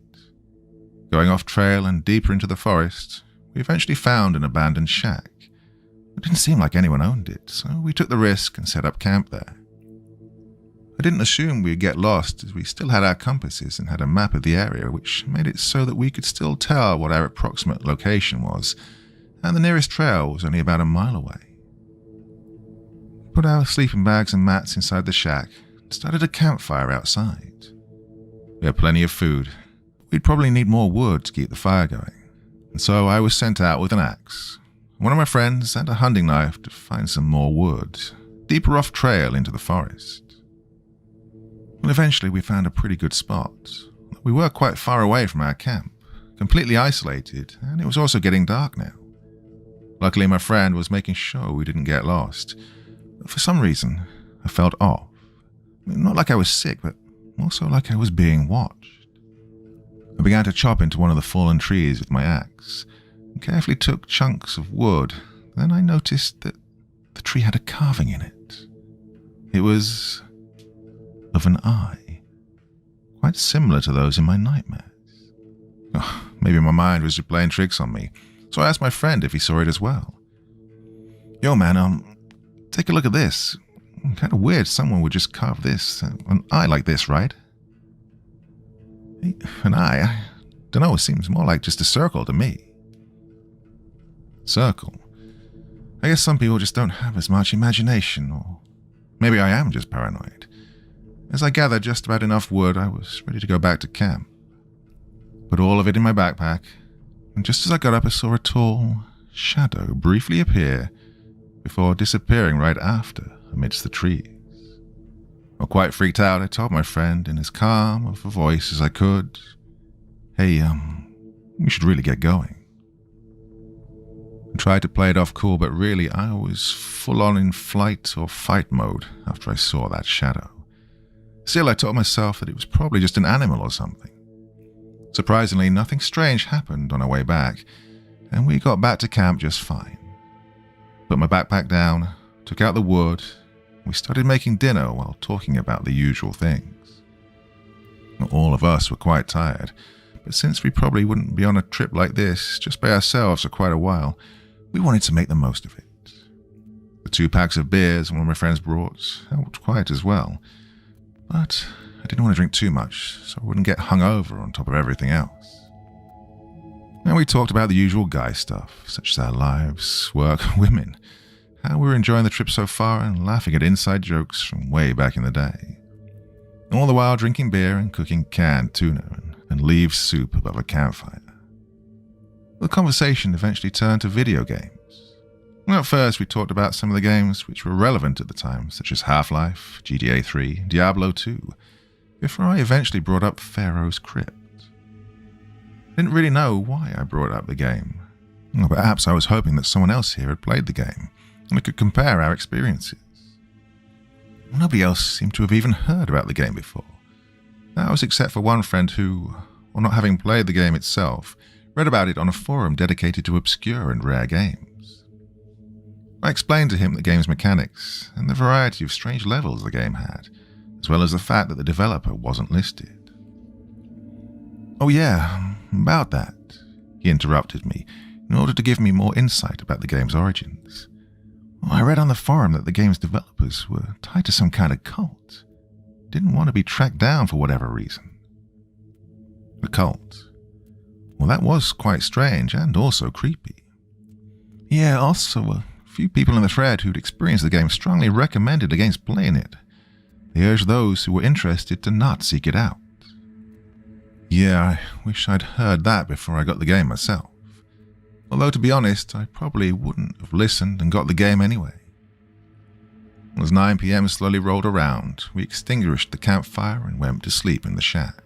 Going off trail and deeper into the forest, we eventually found an abandoned shack. It didn't seem like anyone owned it, so we took the risk and set up camp there. I didn't assume we'd get lost, as we still had our compasses and had a map of the area, which made it so that we could still tell what our approximate location was, and the nearest trail was only about a mile away. We put our sleeping bags and mats inside the shack and started a campfire outside. We had plenty of food. We'd probably need more wood to keep the fire going, and so I was sent out with an axe, one of my friends, and a hunting knife to find some more wood, deeper off trail into the forest. Well, eventually we found a pretty good spot. We were quite far away from our camp, completely isolated, and it was also getting dark now. Luckily, my friend was making sure we didn't get lost, but for some reason, I felt off. Not like I was sick, but more so like I was being watched. I began to chop into one of the fallen trees with my axe, and carefully took chunks of wood. Then I noticed that the tree had a carving in it. It was of an eye, quite similar to those in my nightmares. Oh, maybe my mind was just playing tricks on me, so I asked my friend if he saw it as well. "Yo man, take a look at this. Kind of weird someone would just carve this, an eye like this, right?" "An eye? I don't know, it seems more like just a circle to me." Circle? I guess some people just don't have as much imagination, or maybe I am just paranoid. As I gathered just about enough wood, I was ready to go back to camp. Put all of it in my backpack, and just as I got up, I saw a tall shadow briefly appear before disappearing right after amidst the trees. Well, quite freaked out, I told my friend in as calm of a voice as I could, "Hey, we should really get going." I tried to play it off cool, but really I was full on in flight or fight mode after I saw that shadow. Still, I told myself that it was probably just an animal or something. Surprisingly, nothing strange happened on our way back, and we got back to camp just fine. Put my backpack down, took out the wood, and we started making dinner while talking about the usual things. All of us were quite tired, but since we probably wouldn't be on a trip like this just by ourselves for quite a while, we wanted to make the most of it. The 2 packs of beers one of my friends brought helped quite as well. But I didn't want to drink too much, so I wouldn't get hungover on top of everything else. Now we talked about the usual guy stuff, such as our lives, work, women, how we were enjoying the trip so far and laughing at inside jokes from way back in the day. All the while drinking beer and cooking canned tuna and leaves soup above a campfire. The conversation eventually turned to video games. At first, we talked about some of the games which were relevant at the time, such as Half-Life, GTA 3, Diablo 2, before I eventually brought up Pharaoh's Crypt. I didn't really know why I brought up the game. Or perhaps I was hoping that someone else here had played the game, and I could compare our experiences. Nobody else seemed to have even heard about the game before. That was except for one friend who, while not having played the game itself, read about it on a forum dedicated to obscure and rare games. I explained to him the game's mechanics and the variety of strange levels the game had, as well as the fact that the developer wasn't listed. "Oh yeah, about that," he interrupted me in order to give me more insight about the game's origins. "I read on the forum that the game's developers were tied to some kind of cult. Didn't want to be tracked down for whatever reason." A cult? Well, that was quite strange and also creepy. Yeah, also a few people in the thread who'd experienced the game strongly recommended against playing it. They urged those who were interested to not seek it out. Yeah, I wish I'd heard that before I got the game myself. Although, to be honest, I probably wouldn't have listened and got the game anyway. As 9 p.m. slowly rolled around, we extinguished the campfire and went to sleep in the shack.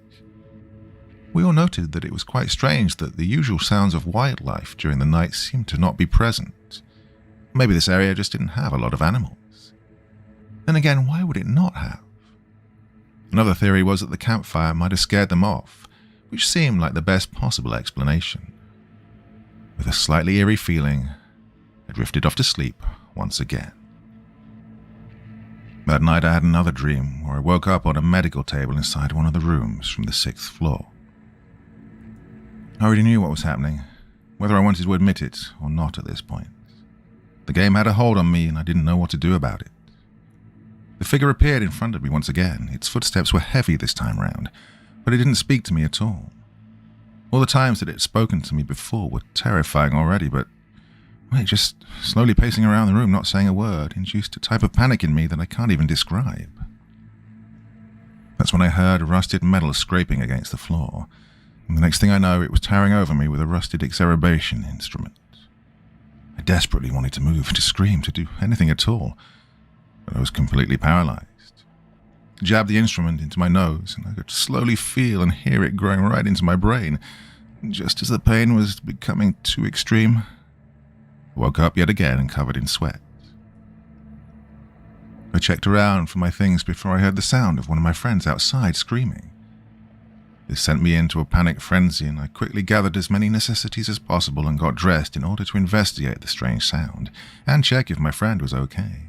We all noted that it was quite strange that the usual sounds of wildlife during the night seemed to not be present. Maybe this area just didn't have a lot of animals. Then again, why would it not have? Another theory was that the campfire might have scared them off, which seemed like the best possible explanation. With a slightly eerie feeling, I drifted off to sleep once again. That night I had another dream where I woke up on a medical table inside one of the rooms from the 6th floor. I already knew what was happening, whether I wanted to admit it or not at this point. The game had a hold on me and I didn't know what to do about it. The figure appeared in front of me once again. Its footsteps were heavy this time round, but it didn't speak to me at all. All the times that it had spoken to me before were terrifying already, but just slowly pacing around the room, not saying a word, induced a type of panic in me that I can't even describe. That's when I heard rusted metal scraping against the floor, and the next thing I know, it was towering over me with a rusted exacerbation instrument. I desperately wanted to move, to scream, to do anything at all, but I was completely paralyzed. I jabbed the instrument into my nose, and I could slowly feel and hear it growing right into my brain. Just as the pain was becoming too extreme, I woke up yet again and covered in sweat. I checked around for my things before I heard the sound of one of my friends outside screaming. This sent me into a panic frenzy, and I quickly gathered as many necessities as possible and got dressed in order to investigate the strange sound and check if my friend was okay.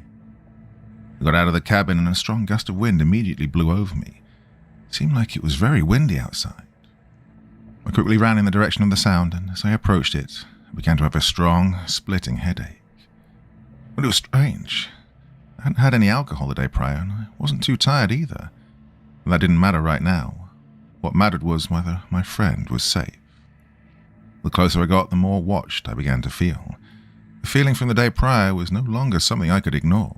I got out of the cabin and a strong gust of wind immediately blew over me. It seemed like it was very windy outside. I quickly ran in the direction of the sound, and as I approached it, I began to have a strong, splitting headache. But it was strange. I hadn't had any alcohol the day prior, and I wasn't too tired either. But that didn't matter right now. What mattered was whether my friend was safe. The closer I got, the more watched I began to feel. The feeling from the day prior was no longer something I could ignore.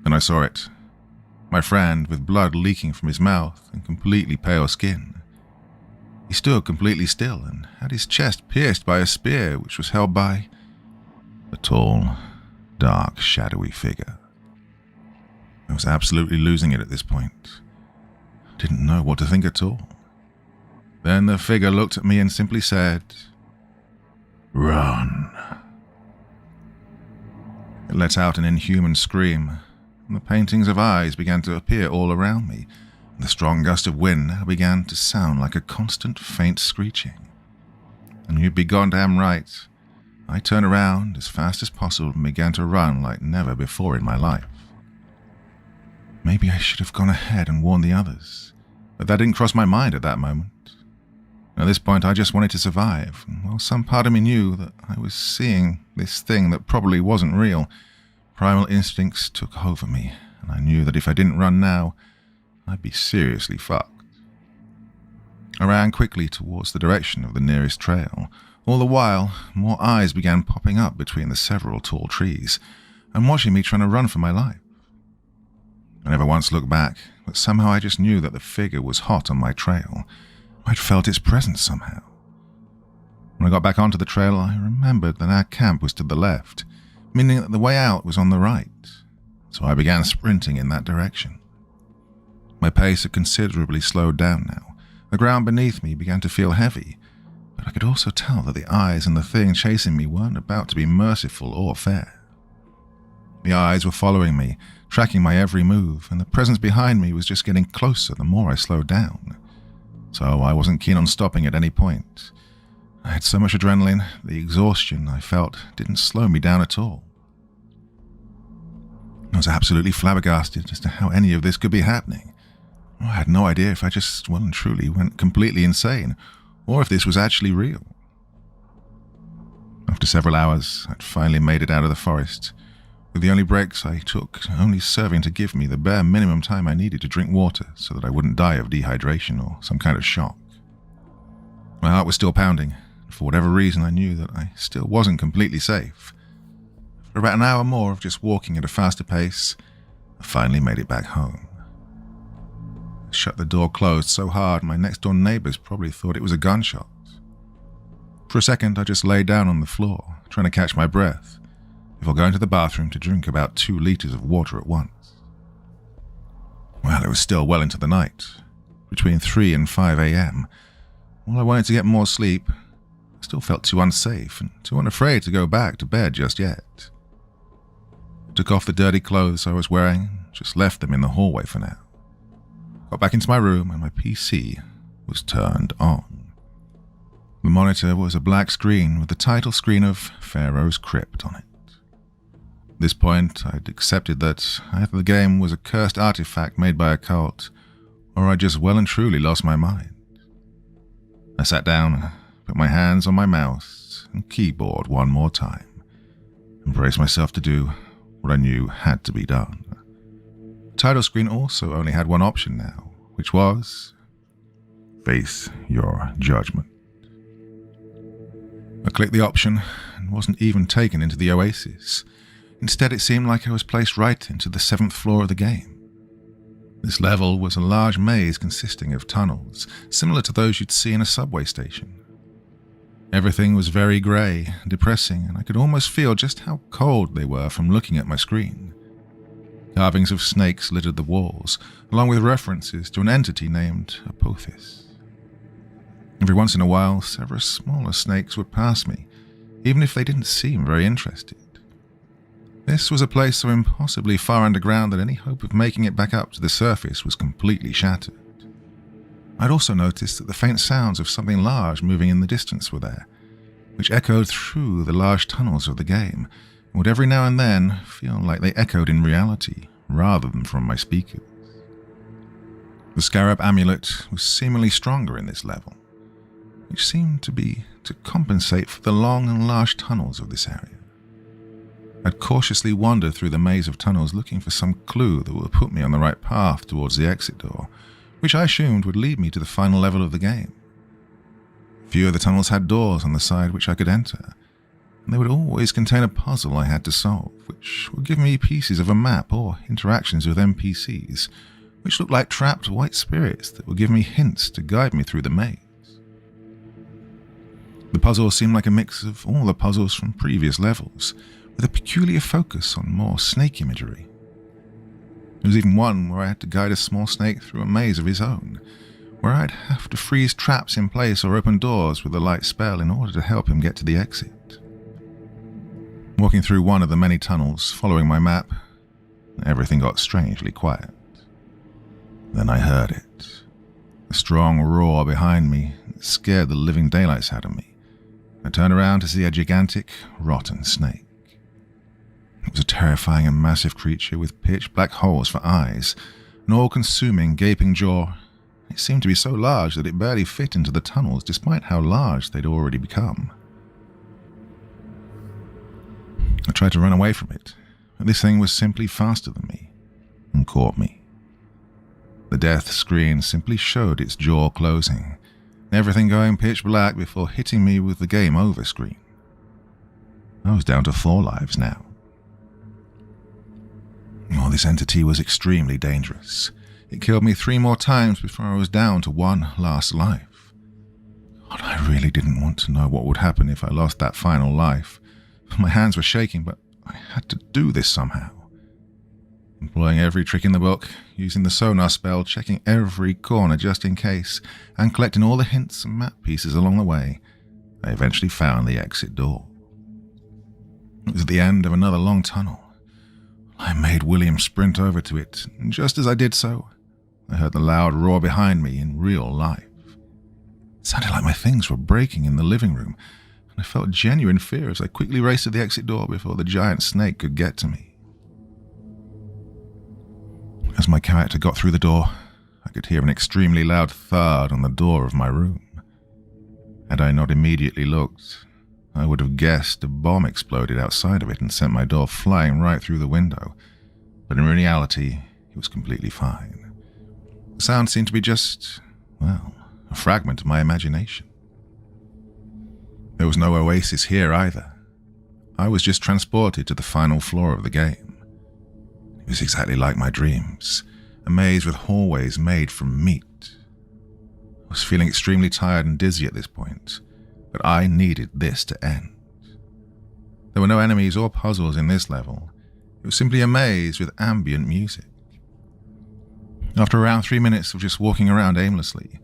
And I saw it. My friend, with blood leaking from his mouth and completely pale skin. He stood completely still and had his chest pierced by a spear which was held by a tall, dark, shadowy figure. I was absolutely losing it at this point. I didn't know what to think at all. Then the figure looked at me and simply said, "Run." It let out an inhuman scream, and the paintings of eyes began to appear all around me, and the strong gust of wind now began to sound like a constant faint screeching. And you'd be goddamn right. I turned around as fast as possible and began to run like never before in my life. Maybe I should have gone ahead and warned the others, but that didn't cross my mind at that moment. At this point, I just wanted to survive, and while some part of me knew that I was seeing this thing that probably wasn't real, primal instincts took over me, and I knew that if I didn't run now, I'd be seriously fucked. I ran quickly towards the direction of the nearest trail. All the while, more eyes began popping up between the several tall trees, and watching me trying to run for my life. I never once looked back, but somehow I just knew that the figure was hot on my trail. I'd felt its presence somehow. When I got back onto the trail, I remembered that our camp was to the left, meaning that the way out was on the right, so I began sprinting in that direction. My pace had considerably slowed down now. The ground beneath me began to feel heavy, but I could also tell that the eyes and the thing chasing me weren't about to be merciful or fair. The eyes were following me, tracking my every move, and the presence behind me was just getting closer the more I slowed down. So I wasn't keen on stopping at any point. I had so much adrenaline, the exhaustion I felt didn't slow me down at all. I was absolutely flabbergasted as to how any of this could be happening. I had no idea if I just well and truly went completely insane, or if this was actually real. After several hours, I'd finally made it out of the forest, with the only breaks I took only serving to give me the bare minimum time I needed to drink water so that I wouldn't die of dehydration or some kind of shock. My heart was still pounding, and for whatever reason I knew that I still wasn't completely safe. For about an hour more of just walking at a faster pace, I finally made it back home. I shut the door closed so hard my next-door neighbors probably thought it was a gunshot. For a second, I just lay down on the floor, trying to catch my breath, before going to the bathroom to drink about 2 liters of water at once. Well, it was still well into the night, between 3 and 5 a.m. While I wanted to get more sleep, I still felt too unsafe and too unafraid to go back to bed just yet. I took off the dirty clothes I was wearing and just left them in the hallway for now. Got back into my room and my PC was turned on. The monitor was a black screen with the title screen of Pharaoh's Crypt on it. At this point, I'd accepted that either the game was a cursed artifact made by a cult, or I just well and truly lost my mind. I sat down, put my hands on my mouse and keyboard one more time, and braced myself to do what I knew had to be done. The title screen also only had one option now, which was face your judgment. I clicked the option and wasn't even taken into the oasis. Instead, it seemed like I was placed right into the 7th floor of the game. This level was a large maze consisting of tunnels, similar to those you'd see in a subway station. Everything was very grey, depressing, and I could almost feel just how cold they were from looking at my screen. Carvings of snakes littered the walls, along with references to an entity named Apophis. Every once in a while, several smaller snakes would pass me, even if they didn't seem very interested. This was a place so impossibly far underground that any hope of making it back up to the surface was completely shattered. I'd also noticed that the faint sounds of something large moving in the distance were there, which echoed through the large tunnels of the game, and would every now and then feel like they echoed in reality, rather than from my speakers. The scarab amulet was seemingly stronger in this level, which seemed to be to compensate for the long and large tunnels of this area. I'd cautiously wandered through the maze of tunnels looking for some clue that would put me on the right path towards the exit door, which I assumed would lead me to the final level of the game. A few of the tunnels had doors on the side which I could enter, and they would always contain a puzzle I had to solve, which would give me pieces of a map or interactions with NPCs, which looked like trapped white spirits that would give me hints to guide me through the maze. The puzzle seemed like a mix of all the puzzles from previous levels, with a peculiar focus on more snake imagery. There was even one where I had to guide a small snake through a maze of his own, where I'd have to freeze traps in place or open doors with a light spell in order to help him get to the exit. Walking through one of the many tunnels, following my map, everything got strangely quiet. Then I heard it. A strong roar behind me that scared the living daylights out of me. I turned around to see a gigantic, rotten snake. It was a terrifying and massive creature with pitch-black holes for eyes, an all-consuming, gaping jaw. It seemed to be so large that it barely fit into the tunnels despite how large they'd already become. I tried to run away from it, but this thing was simply faster than me and caught me. The death screen simply showed its jaw closing, everything going pitch black before hitting me with the game over screen. I was down to 4 lives now. Oh, this entity was extremely dangerous. It killed me 3 more times before I was down to 1 last life. God, I really didn't want to know what would happen if I lost that final life. My hands were shaking, but I had to do this somehow. Employing every trick in the book, using the sonar spell, checking every corner just in case, and collecting all the hints and map pieces along the way, I eventually found the exit door. It was at the end of another long tunnel. I made William sprint over to it, and just as I did so, I heard the loud roar behind me in real life. It sounded like my things were breaking in the living room, and I felt genuine fear as I quickly raced to the exit door before the giant snake could get to me. As my character got through the door, I could hear an extremely loud thud on the door of my room. Had I not immediately looked, I would have guessed a bomb exploded outside of it and sent my door flying right through the window, but in reality, it was completely fine. The sound seemed to be just, well, a fragment of my imagination. There was no oasis here either. I was just transported to the final floor of the game. It was exactly like my dreams, a maze with hallways made from meat. I was feeling extremely tired and dizzy at this point, but I needed this to end. There were no enemies or puzzles in this level. It was simply a maze with ambient music. After around 3 minutes of just walking around aimlessly,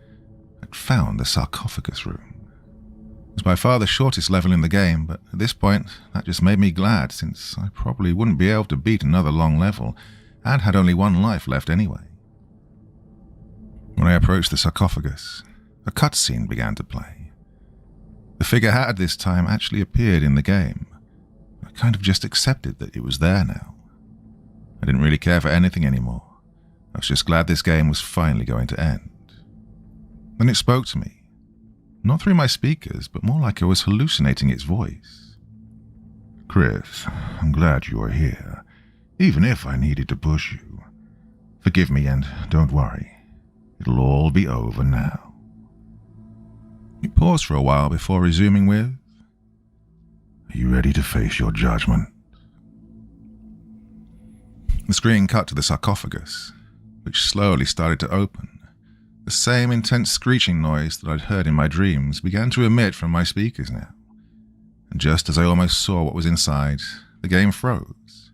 I'd found the sarcophagus room. It was by far the shortest level in the game, but at this point, that just made me glad since I probably wouldn't be able to beat another long level and had only one life left anyway. When I approached the sarcophagus, a cutscene began to play. The figure had this time actually appeared in the game. I kind of just accepted that it was there now. I didn't really care for anything anymore. I was just glad this game was finally going to end. Then it spoke to me. Not through my speakers, but more like I was hallucinating its voice. "Chris, I'm glad you are here, even if I needed to push you. Forgive me and don't worry. It'll all be over now." He paused for a while before resuming with, "Are you ready to face your judgment?" The screen cut to the sarcophagus, which slowly started to open. The same intense screeching noise that I'd heard in my dreams began to emit from my speakers now. And just as I almost saw what was inside, the game froze.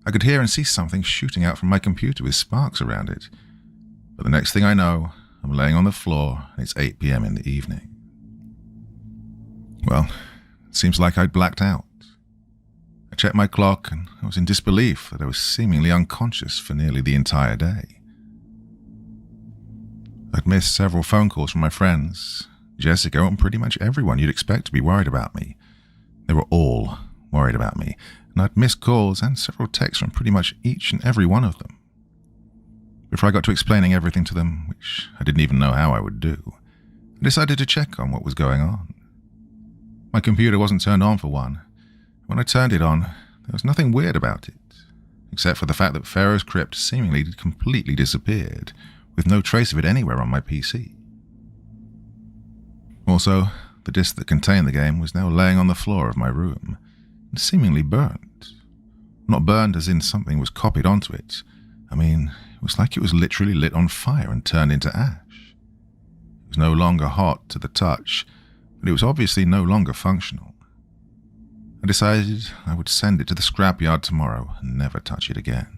I could hear and see something shooting out from my computer with sparks around it. But the next thing I know, I'm laying on the floor and it's 8 p.m. in the evening. Well, it seems like I'd blacked out. I checked my clock and I was in disbelief that I was seemingly unconscious for nearly the entire day. I'd missed several phone calls from my friends, Jessica, and pretty much everyone you'd expect to be worried about me. They were all worried about me, and I'd missed calls and several texts from pretty much each and every one of them. Before I got to explaining everything to them, which I didn't even know how I would do, I decided to check on what was going on. My computer wasn't turned on for one. When I turned it on, there was nothing weird about it, except for the fact that Pharaoh's Crypt seemingly completely disappeared, with no trace of it anywhere on my PC. Also, the disc that contained the game was now laying on the floor of my room, and seemingly burnt. Not burned as in something was copied onto it. I mean, it was like it was literally lit on fire and turned into ash. It was no longer hot to the touch, but it was obviously no longer functional. I decided I would send it to the scrapyard tomorrow and never touch it again.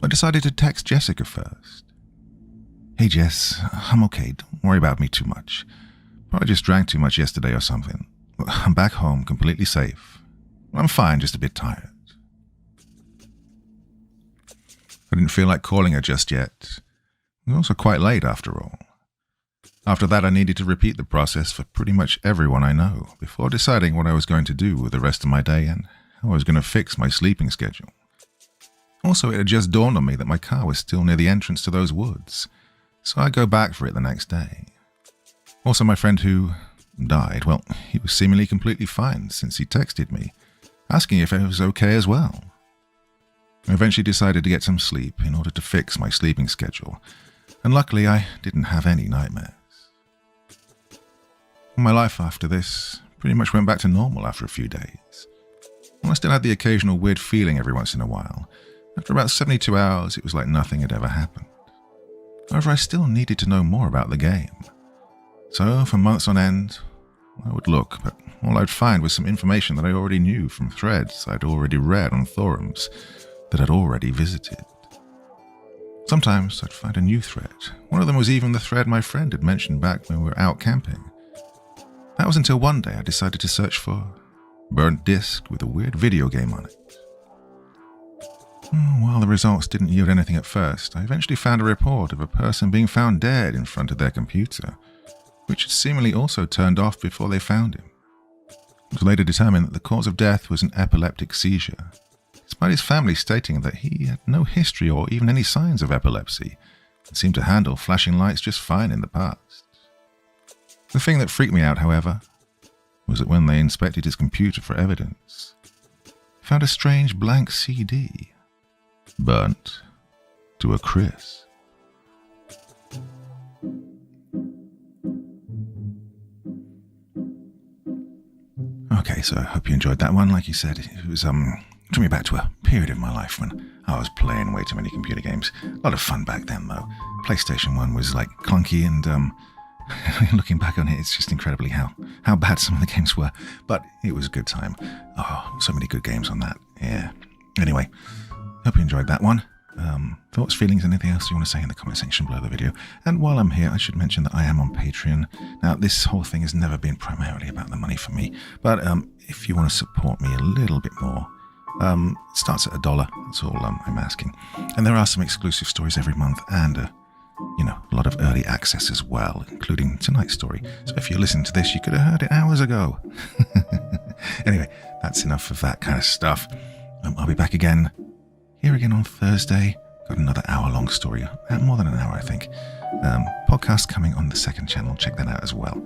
I decided to text Jessica first. "Hey Jess, I'm okay, don't worry about me too much. Probably just drank too much yesterday or something. I'm back home, completely safe. I'm fine, just a bit tired." I didn't feel like calling her just yet. It was also quite late after all. After that, I needed to repeat the process for pretty much everyone I know before deciding what I was going to do with the rest of my day and how I was going to fix my sleeping schedule. Also, it had just dawned on me that my car was still near the entrance to those woods, so I'd go back for it the next day. Also, my friend who died, well, he was seemingly completely fine since he texted me, asking if I was okay as well. I eventually decided to get some sleep in order to fix my sleeping schedule, and luckily I didn't have any nightmares. My life after this pretty much went back to normal after a few days. While I still had the occasional weird feeling every once in a while, after about 72 hours it was like nothing had ever happened. However, I still needed to know more about the game. So, for months on end, I would look, but all I'd find was some information that I already knew from threads I'd already read on forums that I'd already visited. Sometimes I'd find a new thread. One of them was even the thread my friend had mentioned back when we were out camping. That was until one day I decided to search for burnt disc with a weird video game on it. While the results didn't yield anything at first, I eventually found a report of a person being found dead in front of their computer, which had seemingly also turned off before they found him. It was later determined that the cause of death was an epileptic seizure, despite his family stating that he had no history or even any signs of epilepsy and seemed to handle flashing lights just fine in the past. The thing that freaked me out, however, was that when they inspected his computer for evidence, they found a strange blank CD, burnt to a crisp. Okay, so I hope you enjoyed that one. Like you said, it was took me back to a period of my life when I was playing way too many computer games. A lot of fun back then, though. PlayStation 1 was like clunky, and looking back on it, it's just incredibly how bad some of the games were. But it was a good time. Oh, so many good games on that. Yeah. Anyway, hope you enjoyed that one. Thoughts, feelings, anything else you want to say in the comment section below the video. And while I'm here, I should mention that I am on Patreon. Now, this whole thing has never been primarily about the money for me, but if you want to support me a little bit more, it starts at $1. That's all I'm asking. And there are some exclusive stories every month, and a lot of early access as well, including tonight's story. So if you're listening to this, you could have heard it hours ago. Anyway, that's enough of that kind of stuff. I'll be back here again on Thursday. Got another hour-long story, more than an hour, I think. Podcast coming on the second channel. Check that out as well.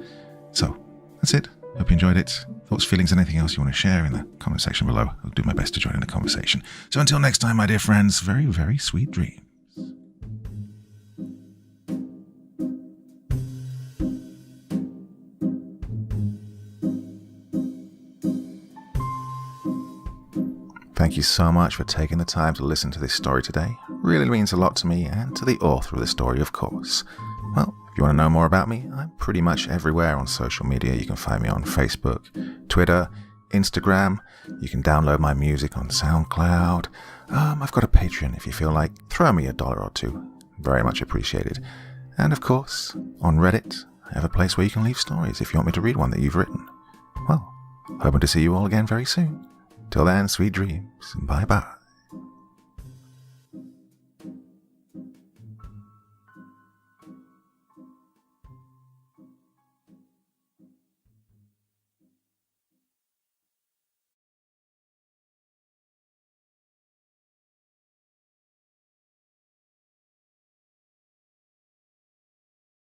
So that's it. Hope you enjoyed it. Thoughts, feelings, anything else you want to share in the comment section below. I'll do my best to join in the conversation. So until next time, my dear friends, very, very sweet dreams. Thank you so much for taking the time to listen to this story today. It really means a lot to me and to the author of the story, of course. Well, if you want to know more about me, I'm pretty much everywhere on social media. You can find me on Facebook, Twitter, Instagram. You can download my music on SoundCloud. I've got a Patreon if you feel like. Throw me $1 or $2. Very much appreciated. And of course, on Reddit, I have a place where you can leave stories if you want me to read one that you've written. Well, hoping to see you all again very soon. Till then, sweet dreams. Bye-bye.